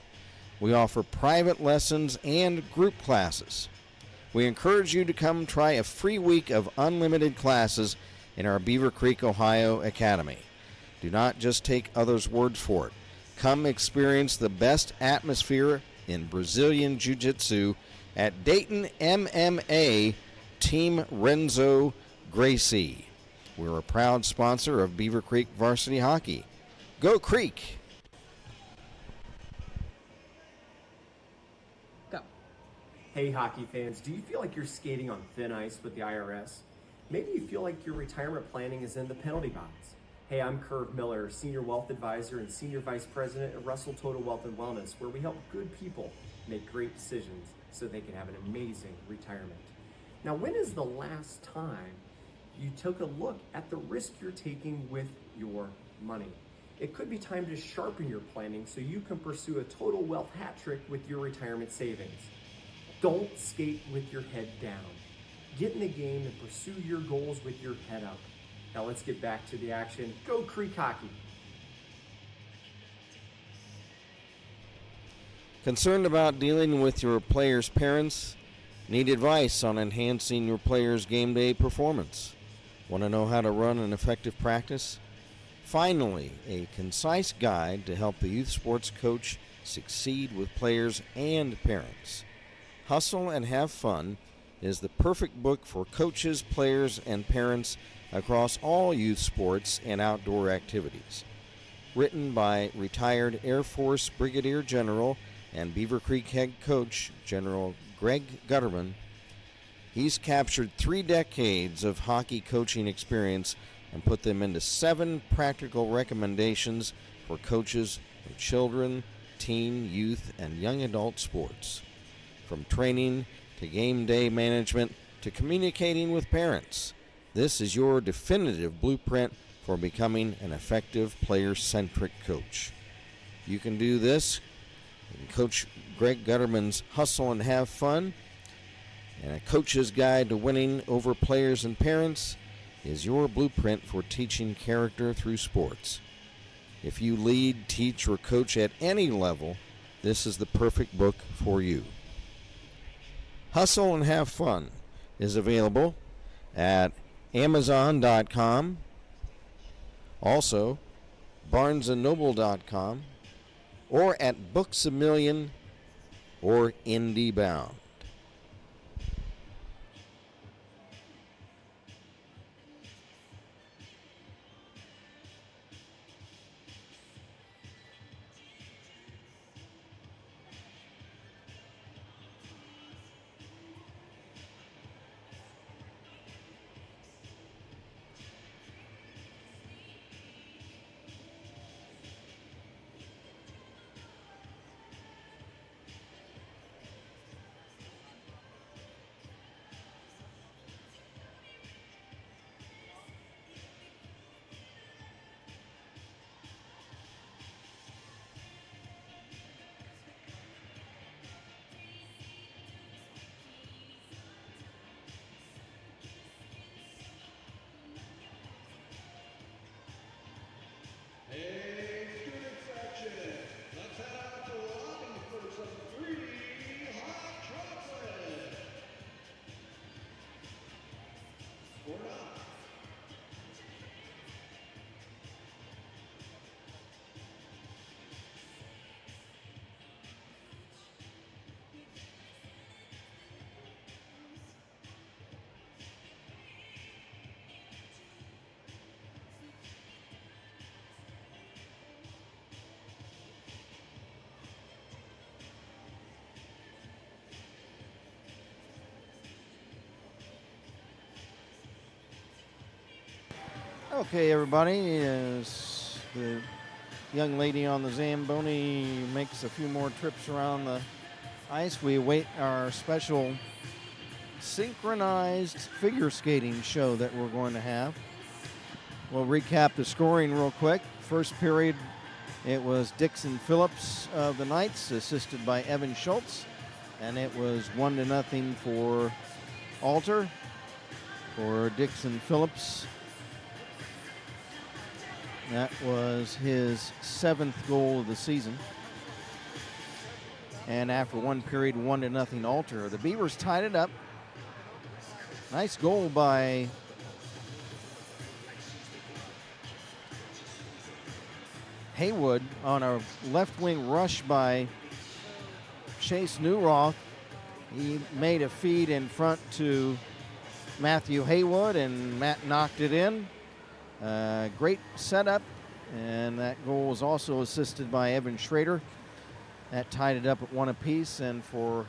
We offer private lessons and group classes. We encourage you to come try a free week of unlimited classes in our Beavercreek, Ohio Academy. Do not just take others' words for it. Come experience the best atmosphere in Brazilian Jiu-Jitsu at Dayton MMA Team Renzo Gracie. We're a proud sponsor of Beavercreek Varsity Hockey. Go Creek! Go. Hey hockey fans, do you feel like you're skating on thin ice with the IRS? Maybe you feel like your retirement planning is in the penalty box. Hey, I'm Curve Miller, Senior Wealth Advisor and Senior Vice President at Russell Total Wealth and Wellness, where we help good people make great decisions so they can have an amazing retirement. Now, when is the last time you took a look at the risk you're taking with your money? It could be time to sharpen your planning so you can pursue a total wealth hat trick with your retirement savings. Don't skate with your head down. Get in the game and pursue your goals with your head up. Now let's get back to the action. Go Creek Hockey! Concerned about dealing with your players' parents? Need advice on enhancing your players' game day performance? Want to know how to run an effective practice? Finally, a concise guide to help the youth sports coach succeed with players and parents. Hustle and Have Fun is the perfect book for coaches, players, and parents across all youth sports and outdoor activities. Written by retired Air Force Brigadier General and Beavercreek head coach General Greg Gutterman, he's captured 3 decades of hockey coaching experience and put them into 7 practical recommendations for coaches of children, teen, youth, and young adult sports. From training to game day management to communicating with parents, this is your definitive blueprint for becoming an effective player-centric coach. You can do this in Coach Greg Gutterman's Hustle and Have Fun, and a coach's guide to winning over players and parents is your blueprint for teaching character through sports. If you lead, teach, or coach at any level, this is the perfect book for you. Hustle and Have Fun is available at Amazon.com, also BarnesandNoble.com, or at Books A Million or IndieBound. Hey, student section, let's head out to the lobby for some 3D hot chocolate. Or not. Okay, everybody, as the young lady on the Zamboni makes a few more trips around the ice, we await our special synchronized figure skating show that we're going to have. We'll recap the scoring real quick. First period, it was Dixon Phillips of the Knights, assisted by Evan Schultz, and it was 1-0 for Alter for Dixon Phillips. That was his 7th goal of the season. And after one period, 1-0 Alter. The Beavers tied it up Nice goal by Haywood on a left wing rush by Chase Newroth. He made a feed in front to Matthew Haywood, and Matt knocked it in. Great setup, and that goal was also assisted by Evan Schrader. That tied it up at 1 apiece, and for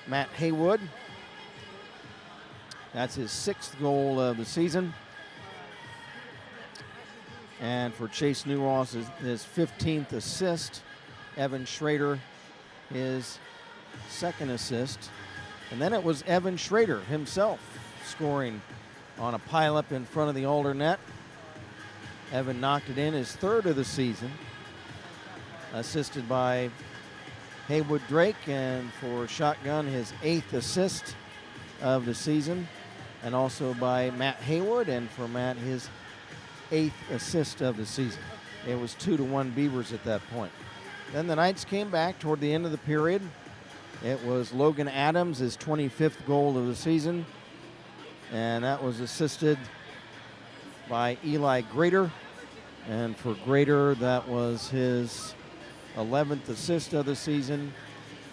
Matt Haywood, that's his 6th goal of the season. And for Chase Newross, his 15th assist. Evan Schrader, his 2nd assist. And then it was Evan Schrader himself scoring on a pileup in front of the Alder net. Evan knocked it in, his 3rd of the season, assisted by Haywood Drake, and for Shotgun, his 8th assist of the season, and also by Matt Haywood, and for Matt, his 8th assist of the season. It was 2-1 Beavers at that point. Then the Knights came back toward the end of the period. It was Logan Adams, his 25th goal of the season, and that was assisted by Eli Grader. And for Grader, that was his 11th assist of the season,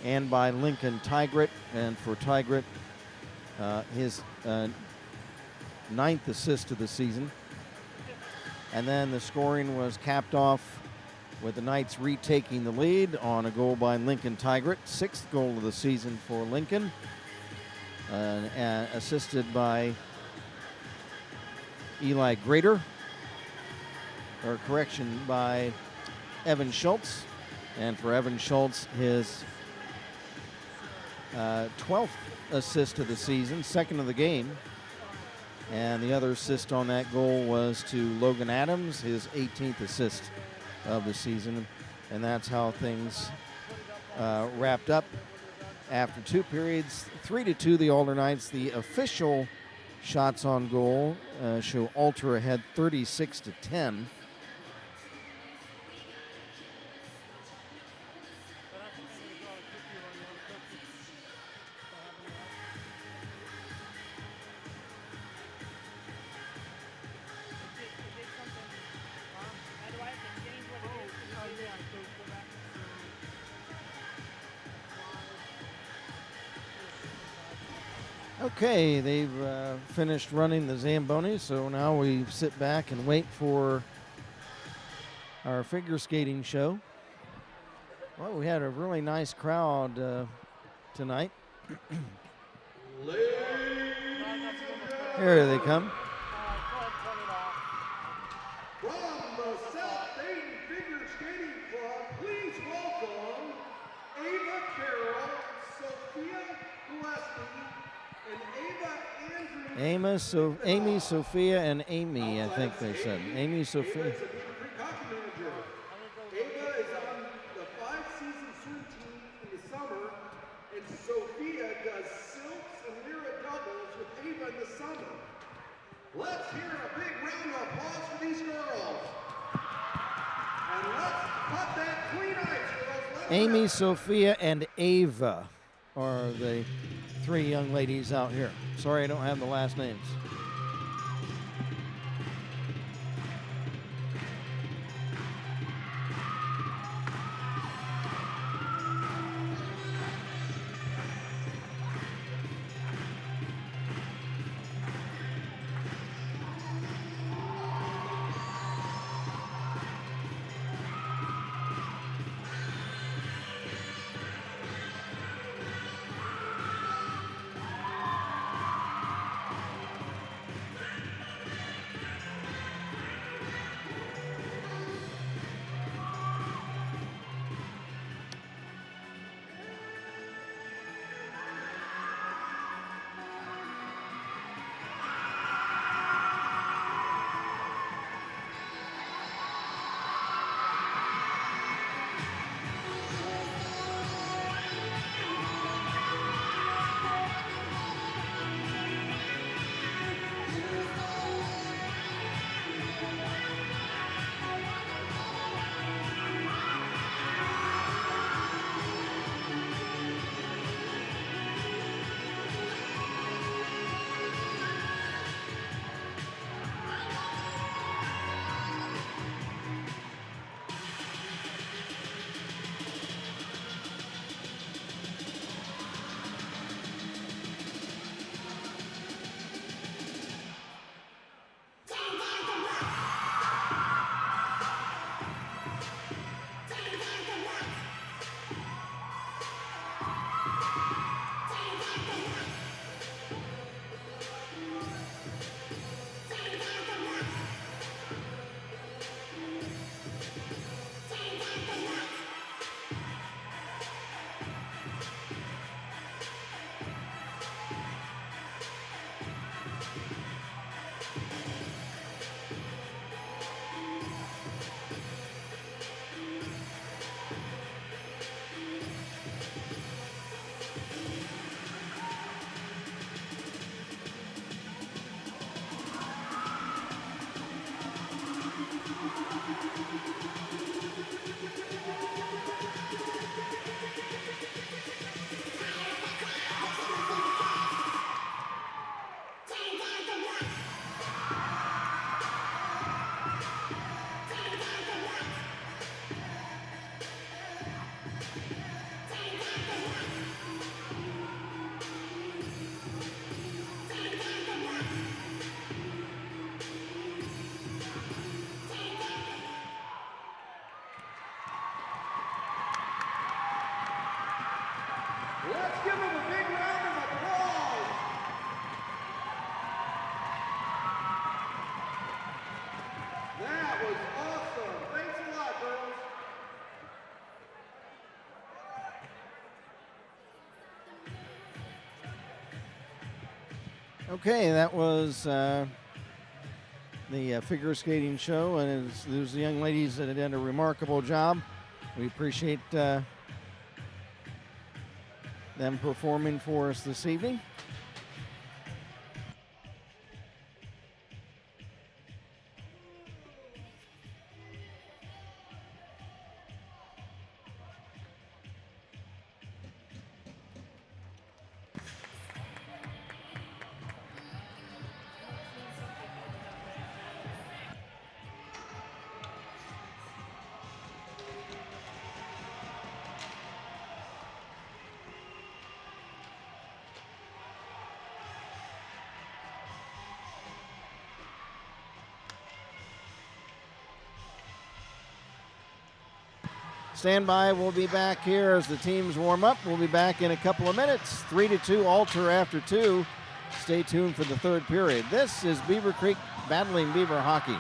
and by Lincoln Tigret. And for Tigret, his 9th assist of the season. And then the scoring was capped off with the Knights retaking the lead on a goal by Lincoln Tigret, 6th goal of the season for Lincoln, and assisted by Eli Grader, or correction, by Evan Schultz. And for Evan Schultz, his 12th assist of the season, 2nd of the game. And the other assist on that goal was to Logan Adams, his 18th assist of the season. And that's how things wrapped up after 2 periods. 3-2 the Alder Knights. The official shots on goal show Alter ahead 36-10. Okay, they've finished running the Zamboni, so now we sit back and wait for our figure skating show. Well, we had a really nice crowd tonight. Here they come. From the South Dayton Figure Skating Club, please welcome Ava Carroll, Sophia Gillespie, and Ava Andrews. Amy, Sophia, and Amy, I think they said. Amy, Sophia. Ava is a Beavercreek hockey manager. Ava is on the 5-season swim team in the summer, and Sophia does silks and lyra doubles with Ava in the summer. Let's hear a big round of applause for these girls. And let's cut that clean ice, girls. Let's Amy, go. Sophia, and Ava are the 3 young ladies out here. Sorry, I don't have the last names. Let's give them a big round of applause. That was awesome. Thanks a lot, girls. Okay, that was the figure skating show, and those young ladies that did a remarkable job. We appreciate them performing for us this evening. Stand by. We'll be back here as the teams warm up. We'll be back in a couple of minutes. 3-2, Alter after 2. Stay tuned for the third period. This is Beavercreek battling Beaver hockey.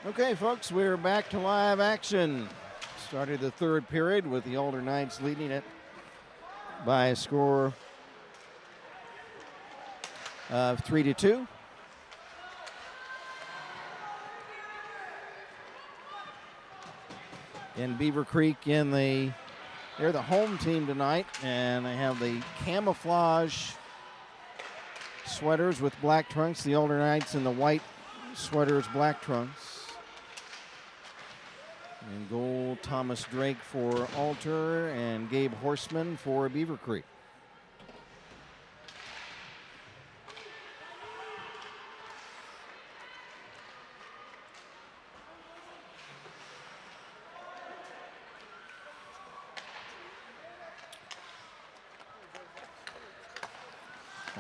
Okay, folks, we're back to live action. Started the third period with the Alder Knights leading it by a score of 3-2. And Beavercreek they're the home team tonight, and they have the camouflage sweaters with black trunks. The Alder Knights in the white sweaters, black trunks. And goal, Thomas Drake for Alter and Gabe Horseman for Beavercreek.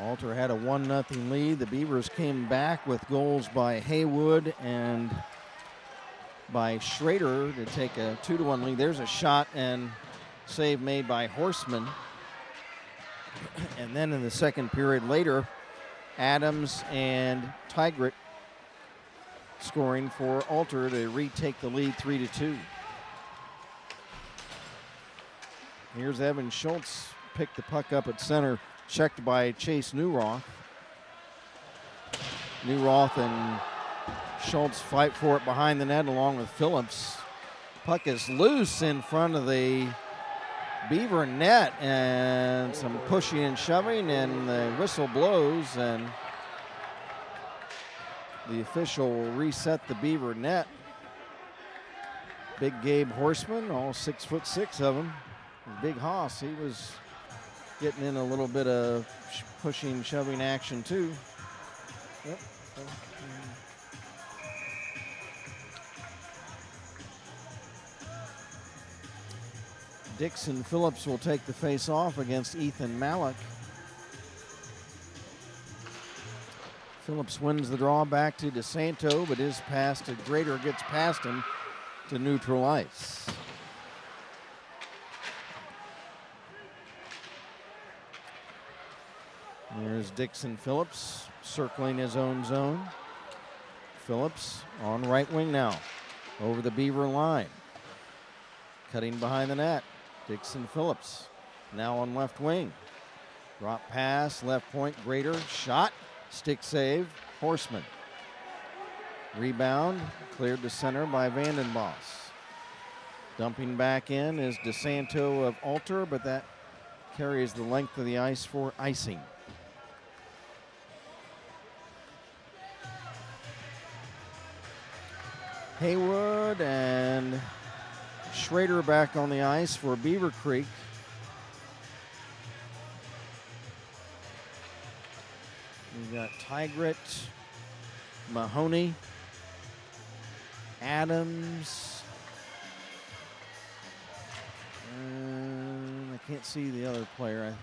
Alter had a 1-0 lead. The Beavers came back with goals by Haywood and by Schrader to take a 2-1 lead. There's a shot and save made by Horseman. And then in the second period later, Adams and Tigert scoring for Alter to retake the lead 3-2. Here's Evan Schultz pick the puck up at center, checked by Chase Newroth. Newroth and Schultz fight for it behind the net along with Phillips. Puck is loose in front of the Beaver net, and some pushing and shoving, and the whistle blows, and the official will reset the Beaver net. Big Gabe Horseman, all 6'6" of him. Big Hoss, he was getting in a little bit of pushing, shoving action too. Yep. Dixon Phillips will take the face-off against Ethan Malik. Phillips wins the draw back to DeSanto, but his pass to Grader gets past him to neutral ice. There's Dixon Phillips circling his own zone. Phillips on right wing now, over the Beaver line. Cutting behind the net, Dixon Phillips now on left wing. Drop pass, left point, Grader, shot, stick save, Horseman. Rebound, cleared to center by Vandenboss. Dumping back in is DeSanto of Alter, but that carries the length of the ice for icing. Haywood and Schrader back on the ice for Beavercreek. We've got Tigret, Mahoney, Adams. I can't see the other player.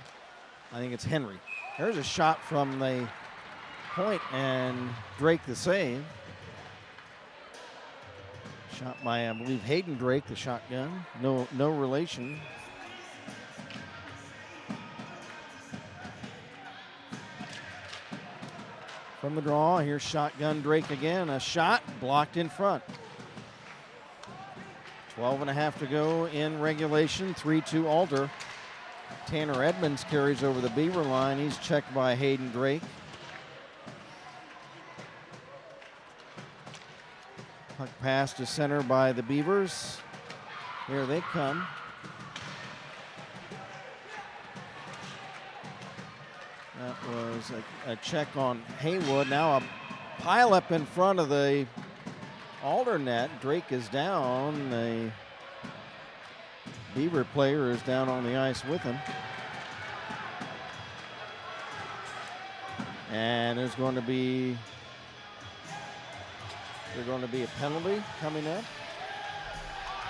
I think it's Henry. There's a shot from the point, and Drake the save. Shot by, I believe, Hayden Drake, the shotgun. No relation. From the draw, here's shotgun Drake again. A shot blocked in front. 12.5 to go in regulation. 3-2 Alder. Tanner Edmonds carries over the Beaver line. He's checked by Hayden Drake. Puck pass to center by the Beavers. Here they come. That was a check on Haywood. Now a pile up in front of the Alder net. Drake is down. The Beaver player is down on the ice with him. And there's going to be a penalty coming up.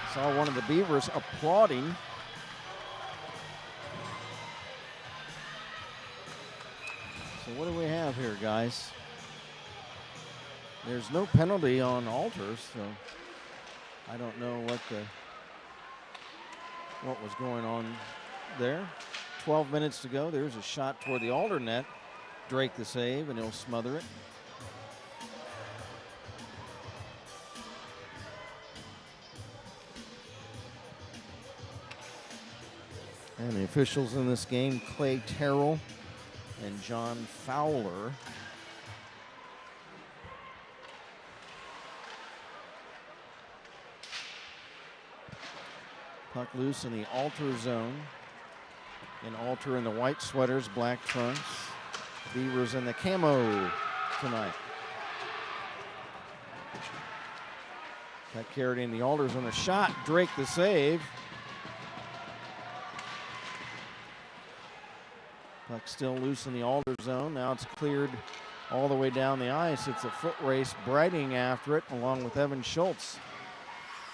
I saw one of the Beavers applauding. So what do we have here, guys? There's no penalty on Alter, so I don't know what was going on there. 12 minutes to go. There's a shot toward the Alder net. Drake the save, and he'll smother it. And the officials in this game, Clay Terrell and John Fowler. Puck loose in the Alter zone. And Alter in the white sweaters, black trunks. Beavers in the camo tonight. Puck carried in the Alders on a shot. Drake the save. Puck still loose in the Alder zone. Now it's cleared all the way down the ice. It's a foot race. Brighting after it along with Evan Schultz.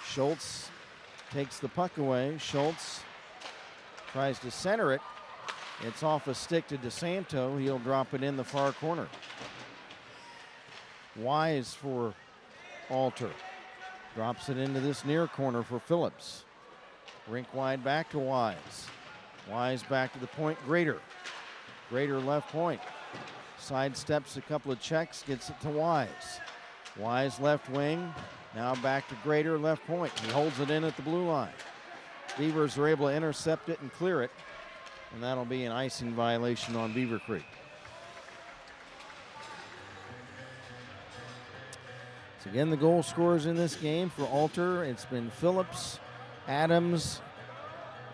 Schultz takes the puck away. Schultz tries to center it. It's off a stick to DeSanto. He'll drop it in the far corner. Wise for Alter. Drops it into this near corner for Phillips. Rink wide back to Wise. Wise back to the point. Grader. Grader left point. Sidesteps a couple of checks. Gets it to Wise. Wise left wing. Now back to Grader left point. He holds it in at the blue line. Beavers are able to intercept it and clear it. And that'll be an icing violation on Beavercreek. So again, the goal scorers in this game for Alter, it's been Phillips, Adams,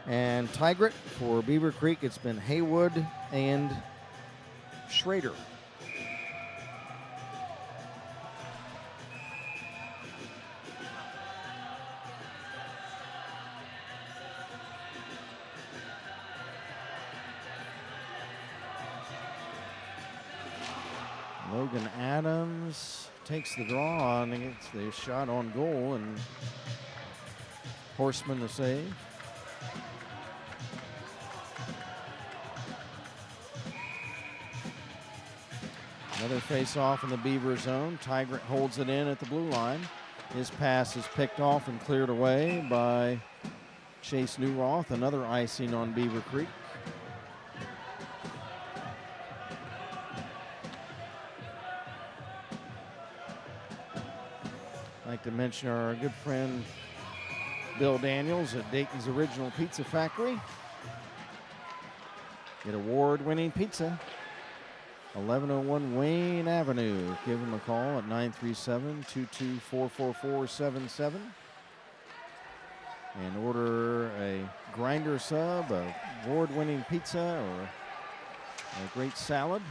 and Tigert. For Beavercreek, it's been Haywood and Schrader. Logan Adams takes the draw and gets the shot on goal, and Horseman the save. Another face-off in the Beaver zone. Tigert holds it in at the blue line. His pass is picked off and cleared away by Chase Newroth. Another icing on Beavercreek. I'd like to mention our good friend Bill Daniels at Dayton's Original Pizza Factory. Get award-winning pizza. 1101 Wayne Avenue. Give them a call at 937-224-4477 and order a grinder sub, a award-winning pizza, or a great salad.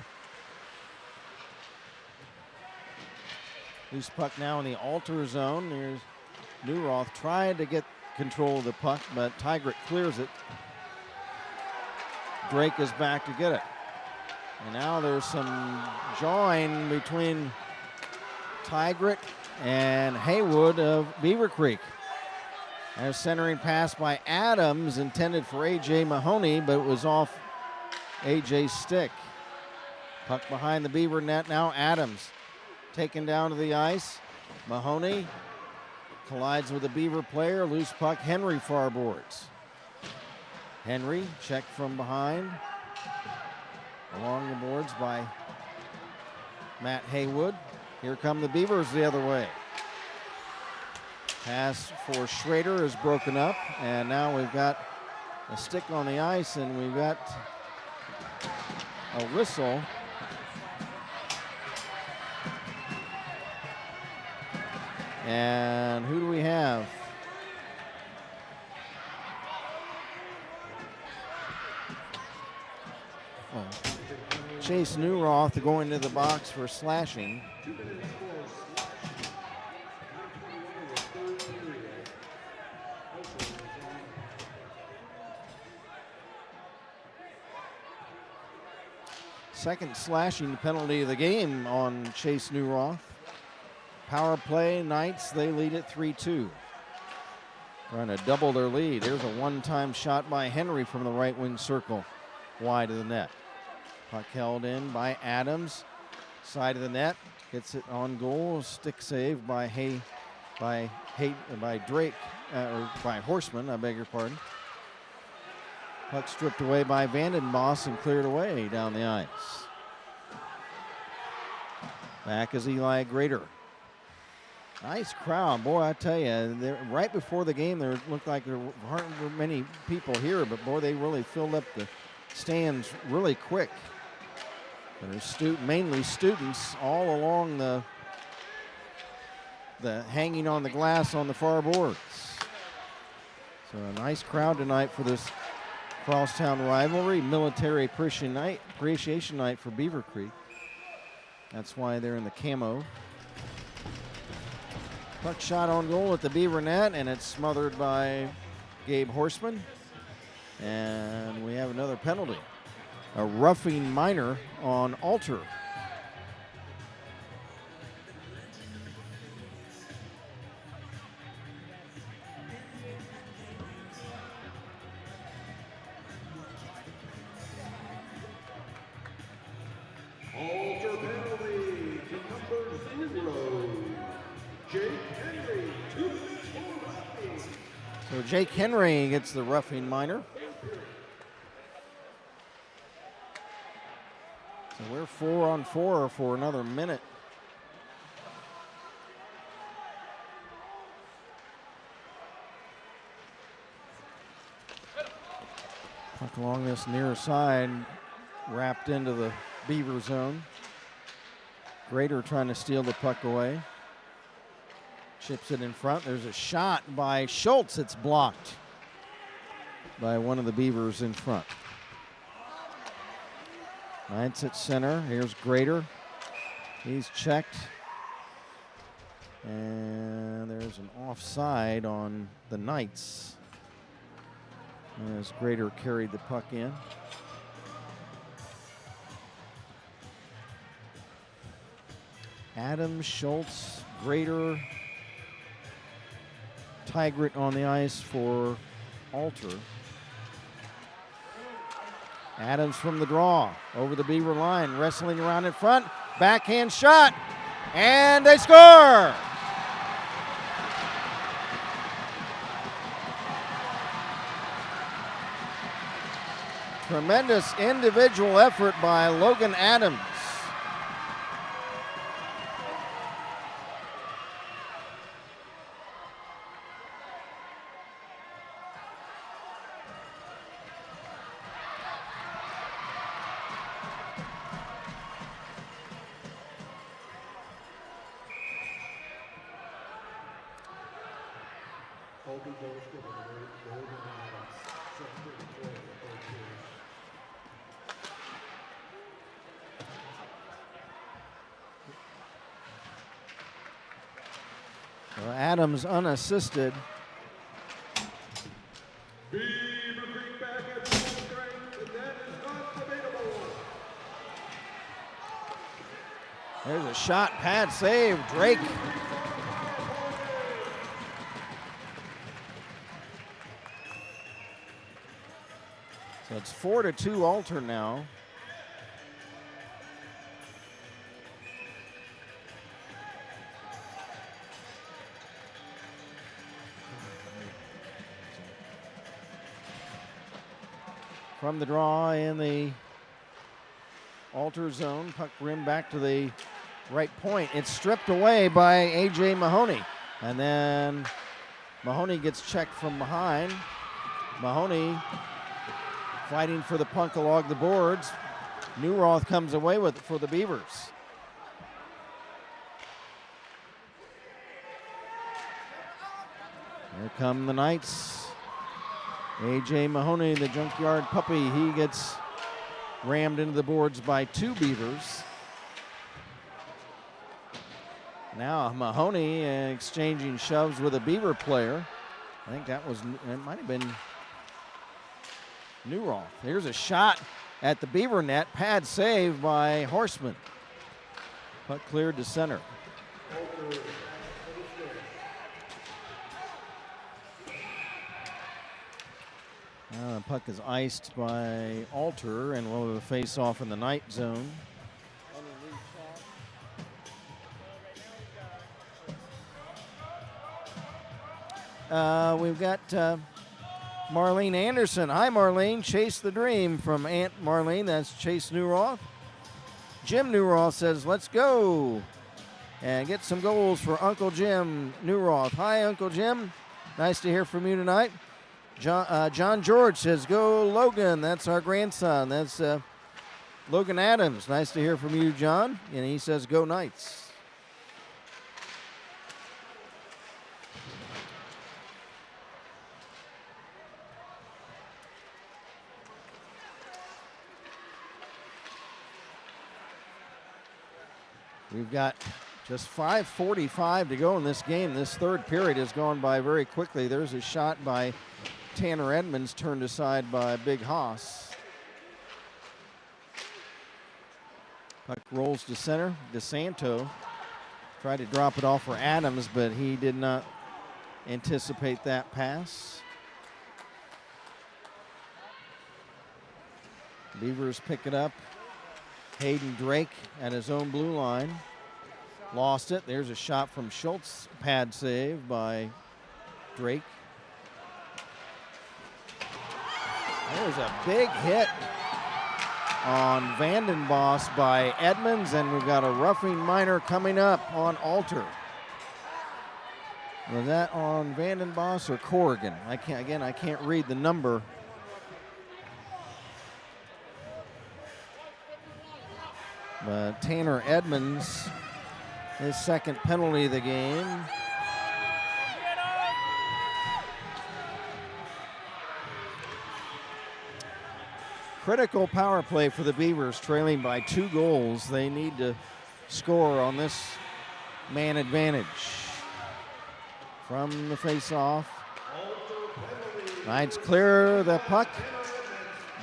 Loose puck now in the Alter zone. There's Newroth tried to get control of the puck, but Tigert clears it. Drake is back to get it. And now there's some jawing between Tigert and Haywood of Beavercreek. There's centering pass by Adams intended for A.J. Mahoney, but it was off A.J.'s stick. Puck behind the Beaver net now. Adams taken down to the ice. Mahoney collides with a Beaver player. Loose puck. Henry farboards. Henry checked from behind. Along the boards by Matt Haywood. Here come the Beavers the other way. Pass for Schrader is broken up, and now we've got a stick on the ice, and we've got a whistle. And who do we have? Oh. Chase Newroth going to the box for slashing. Second slashing penalty of the game on Chase Newroth. Power play, Knights, they lead it 3-2. Trying to double their lead. There's a one-time shot by Henry from the right wing circle, wide of the net. Puck held in by Adams, side of the net, gets it on goal. Stick save by Drake, or by Horseman, I beg your pardon. Puck stripped away by Vandenboss and cleared away down the ice. Back is Eli Grader. Nice crowd, boy, I tell you. Right before the game, there looked like there weren't many people here, but boy, they really filled up the stands really quick. There's mainly students all along the hanging on the glass on the far boards. So a nice crowd tonight for this crosstown rivalry, military appreciation night for Beavercreek. That's why they're in the camo. Puck shot on goal at the Beaver net, and it's smothered by Gabe Horseman. And we have another penalty. A roughing minor on Alter. Alter penalty to number 0, Jake Henry, 2 minutes for roughing. So Jake Henry gets the roughing minor. So we're 4-on-4 for another minute. Puck along this near side, wrapped into the Beaver zone. Grader trying to steal the puck away. Chips it in front. There's a shot by Schultz. It's blocked by one of the Beavers in front. Knights at center. Here's Grader. He's checked. And there's an offside on the Knights as Grader carried the puck in. Adams, Schultz, Grader, Tigert on the ice for Alter. Adams from the draw, over the Beaver line, wrestling around in front, backhand shot, and they score! Tremendous individual effort by Logan Adams. Adams unassisted. Beavercreek back at full strength, and that is not debatable. There's a shot, pad save, Drake. So it's 4-2 Alter now. From the draw in the Alter zone, puck rim back to the right point. It's stripped away by A.J. Mahoney. And then Mahoney gets checked from behind. Mahoney fighting for the puck along the boards. Newroth comes away with it for the Beavers. Here come the Knights. A.J. Mahoney, the junkyard puppy, he gets rammed into the boards by two Beavers. Now Mahoney exchanging shoves with a Beaver player. I think that was, it might have been Newroth. Here's a shot at the Beaver net, pad save by Horseman. Puck cleared to center. The puck is iced by Alter and will have a face-off in the Knight zone. We've got Marlene Anderson. Hi, Marlene. Chase the Dream from Aunt Marlene. That's Chase Newroth. Jim Newroth says, let's go. And get some goals for Uncle Jim Newroth. Hi, Uncle Jim. Nice to hear from you tonight. John George says, go Logan. That's our grandson. That's Logan Adams. Nice to hear from you, John. And he says, go Knights. We've got just 5:45 to go in this game. This third period has gone by very quickly. There's a shot by Tanner Edmonds, turned aside by Big Haas. Puck rolls to center. DeSanto tried to drop it off for Adams, but he did not anticipate that pass. Beavers pick it up. Hayden Drake at his own blue line. Lost it. There's a shot from Schultz. Pad save by Drake. There's a big hit on Vandenbos by Edmonds, and we've got a roughing minor coming up on Alter. Was that on Vandenbos or Corrigan? I can't read the number. Tanner Edmonds, his second penalty of the game. Critical power play for the Beavers, trailing by 2 goals. They need to score on this man advantage. From the face-off. Knights clear the puck.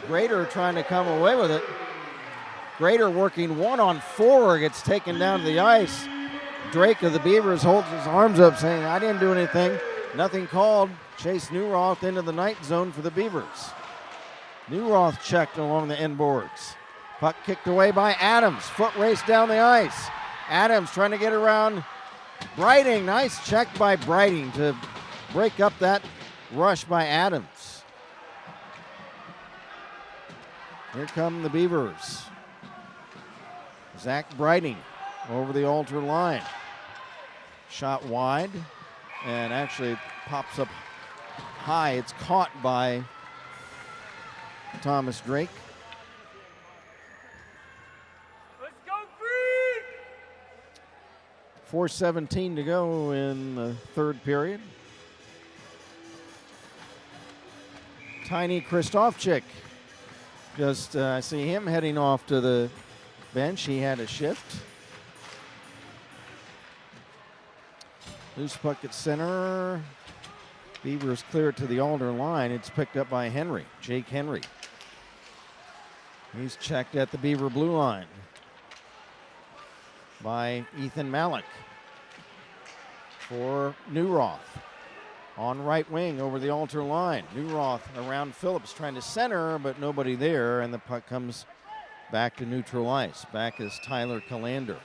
Grader trying to come away with it. Grader working 1-on-4, gets taken down to the ice. Drake of the Beavers holds his arms up saying, I didn't do anything. Nothing called. Chase Newroth into the night zone for the Beavers. Newroth checked along the end boards. Puck kicked away by Adams. Foot race down the ice. Adams trying to get around Brighting. Nice check by Brighting to break up that rush by Adams. Here come the Beavers. Zach Brighting over the altar line. Shot wide and actually pops up high. It's caught by Thomas Drake. Let's go, Creek! 4:17 to go in the third period. Tiny Christofchik. Just I see him heading off to the bench. He had a shift. Loose puck at center. Beavers clear it to the altar line. It's picked up by Henry, Jake Henry. He's checked at the Beaver blue line by Ethan Malik for Newroth. On right wing over the altar line. Newroth around Phillips trying to center, but nobody there, and the puck comes back to neutral ice. Back is Tyler Callander.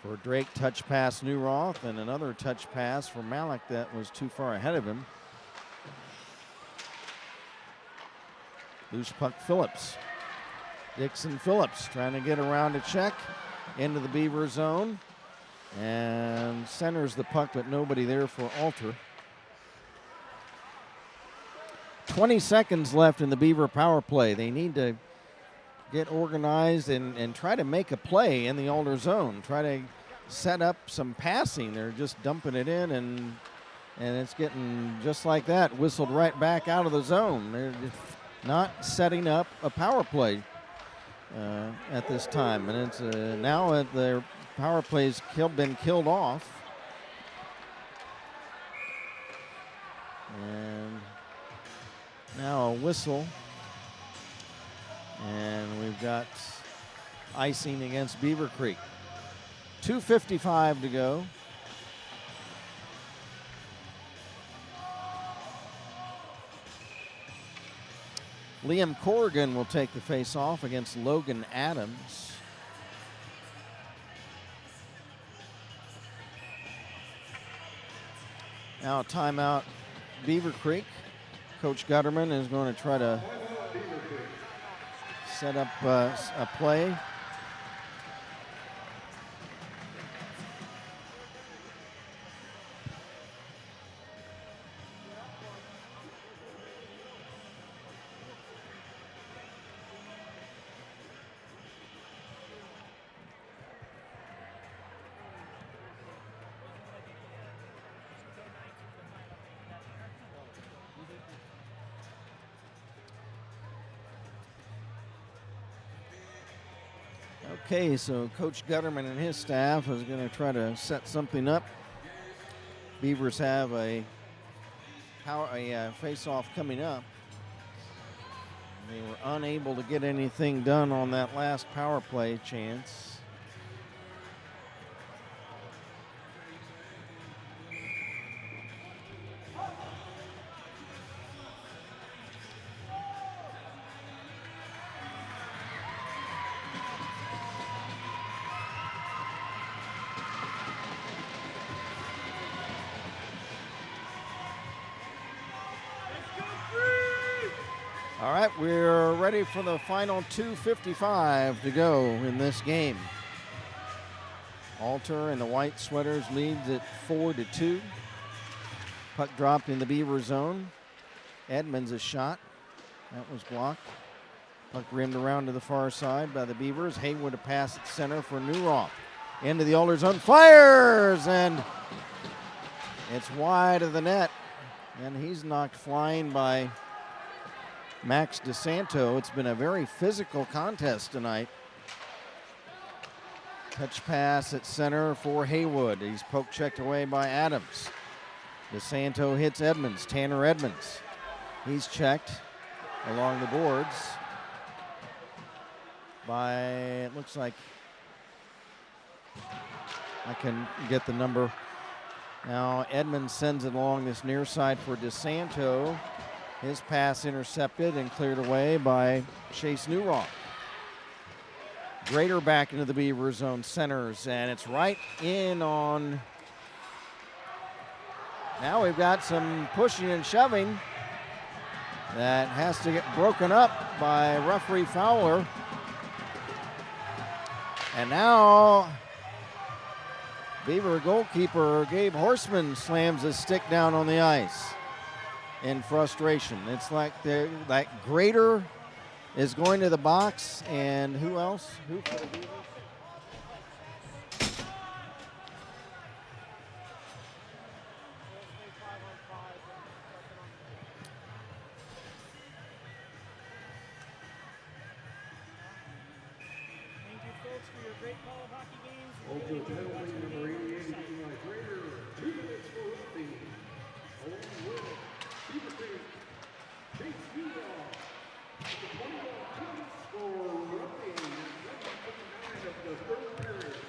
For Drake, touch pass Newroth, and another touch pass for Malik that was too far ahead of him. Loose puck Phillips. Dixon Phillips trying to get around a check into the Beaver zone and centers the puck, but nobody there for Alter. 20 seconds left in the Beaver power play. They need to get organized and try to make a play in the Alder zone. Try to set up some passing. They're just dumping it in, and it's getting just like that, whistled right back out of the zone. They're not setting up a power play at this time, and it's now their power play's been killed off. And now a whistle. And we've got icing against Beavercreek. 2:55 to go. Liam Corrigan will take the face-off against Logan Adams. Now a timeout, Beavercreek. Coach Gutterman is going to try to set up a play. Okay, so Coach Gutterman and his staff is going to try to set something up. Beavers have a face-off coming up. They were unable to get anything done on that last power play chance. All right, we're ready for the final 2:55 to go in this game. Alter and the White Sweaters leads at 4-2. Puck dropped in the Beaver zone. Edmonds a shot. That was blocked. Puck rimmed around to the far side by the Beavers. Haywood a pass at center for Newroth. Into the Oilers zone, fires, and it's wide of the net. And he's knocked flying by Max DeSanto. It's been a very physical contest tonight. Touch pass at center for Haywood. He's poke checked away by Adams. DeSanto hits Edmonds, Tanner Edmonds. He's checked along the boards by, it looks like, I can get the number. Now Edmonds sends it along this near side for DeSanto. His pass intercepted and cleared away by Chase Newroth. Grader back into the Beaver zone, centers, and it's right in on. Now we've got some pushing and shoving that has to get broken up by referee Fowler. And now Beaver goalkeeper Gabe Horseman slams his stick down on the ice in frustration. It's like Grader is going to the box, and who else? Who for the Beavers?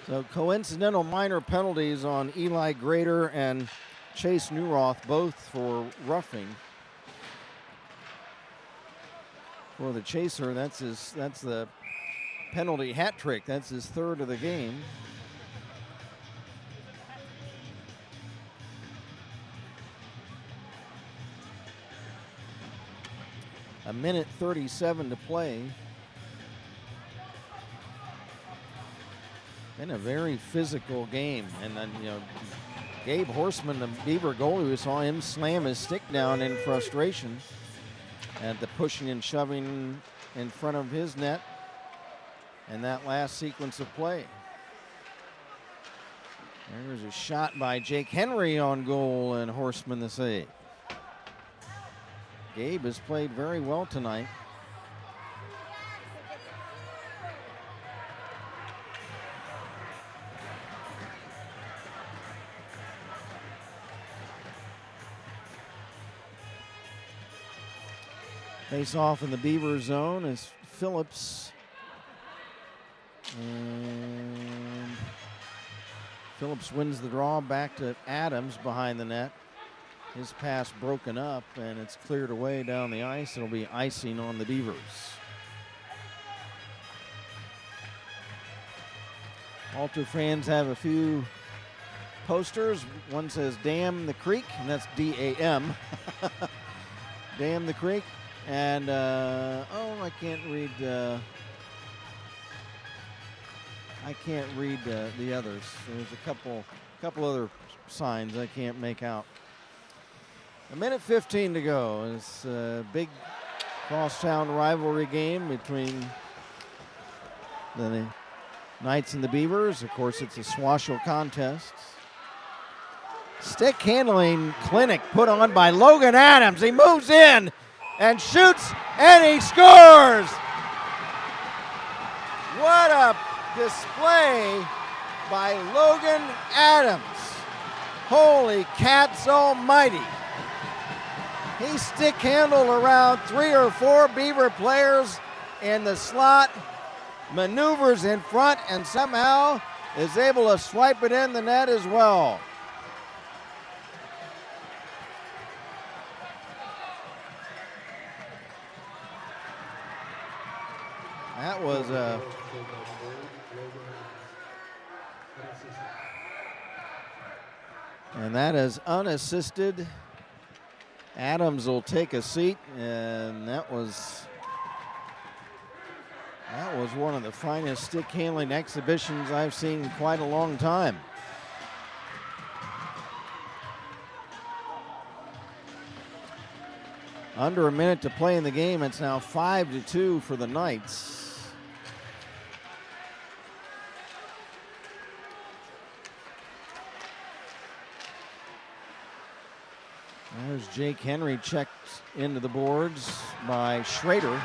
So coincidental minor penalties on Eli Grader and Chase Newroth, both for roughing. For the chaser, that's the penalty hat trick. That's his third of the game. A minute 37 to play. Been a very physical game, and then Gabe Horseman, the Beaver goalie, we saw him slam his stick down in frustration at the pushing and shoving in front of his net and that last sequence of play. There's a shot by Jake Henry on goal, and Horseman the save. Gabe has played very well tonight. Face off in the Beaver zone is Phillips. And Phillips wins the draw back to Adams behind the net. His pass broken up, and it's cleared away down the ice. It'll be icing on the Beavers. Alter fans have a few posters. One says "Damn the Creek," and that's D-A-M. Damn the Creek. And I can't read. I can't read the others. There's a couple other signs I can't make out. A minute 15 to go. It's a big crosstown rivalry game between the Knights and the Beavers. Of course, it's a swashel contest. Stick handling clinic put on by Logan Adams. He moves in and shoots, and he scores! What a display by Logan Adams. Holy cats almighty. He stick handled around 3 or 4 Beaver players in the slot, maneuvers in front, and somehow is able to swipe it in the net as well. That was and that is unassisted. Adams will take a seat, and that was one of the finest stick handling exhibitions I've seen in quite a long time. Under a minute to play in the game. It's now 5-2 for the Knights. There's Jake Henry checked into the boards by Schrader.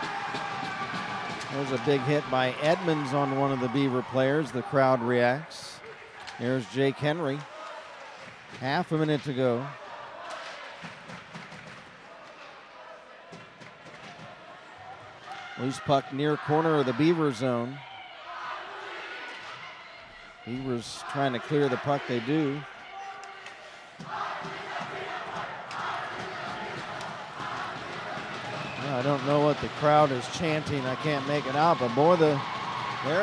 There's a big hit by Edmonds on one of the Beaver players. The crowd reacts. There's Jake Henry. Half a minute to go. Loose puck near corner of the Beaver zone. Beavers trying to clear the puck. They do. I don't know what the crowd is chanting. I can't make it out, but boy, they're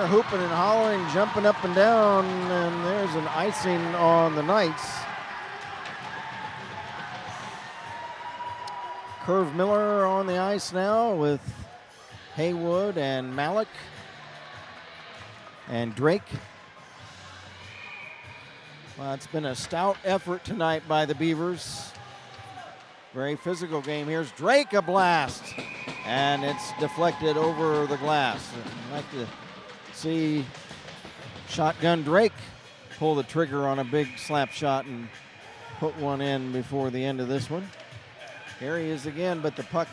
hooping and hollering, jumping up and down, and there's an icing on the Knights. Curve Miller on the ice now with Haywood and Malik and Drake. Well, it's been a stout effort tonight by the Beavers. Very physical game. Here's Drake, a blast, and it's deflected over the glass. I'd like to see Shotgun Drake pull the trigger on a big slap shot and put one in before the end of this one. Here he is again, but the puck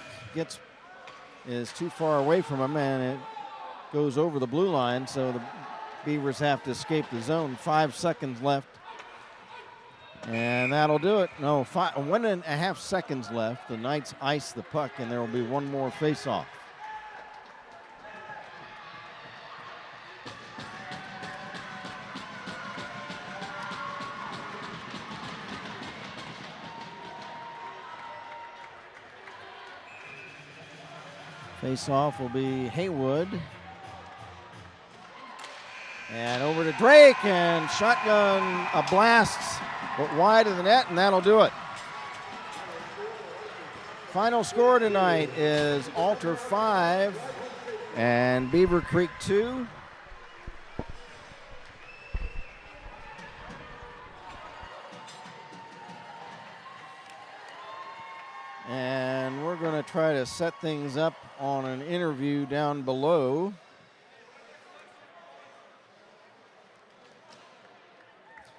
is too far away from him, and it goes over the blue line, so the Beavers have to escape the zone. 5 seconds left. And that'll do it. No, 1.5 seconds left. The Knights ice the puck, and there will be one more face-off. Face-off will be Haywood. And over to Drake, and shotgun, a blast, but wide of the net, and that'll do it. Final score tonight is Alter 5 and Beavercreek 2. And we're going to try to set things up on an interview down below.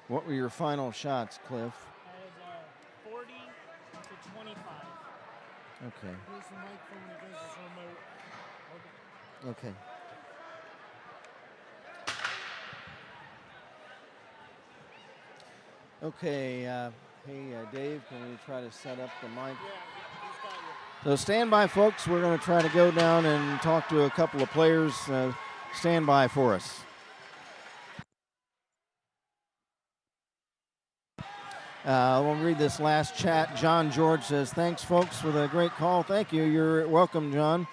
What were your final shots, Cliff? I had 40 to 25. Okay. Here's the microphone that does this remote. Okay. Okay, hey Dave, can we try to set up the mic? Yeah, he's got you. So stand by, folks. We're going to try to go down and talk to a couple of players. Stand by for us. We'll read this last chat. John George says, thanks, folks, for the great call. Thank you. You're welcome, John.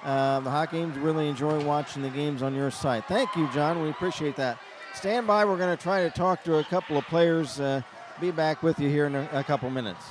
The hockey games really enjoy watching the games on your site. Thank you, John. We appreciate that. Stand by. We're going to try to talk to a couple of players. Be back with you here in a couple minutes.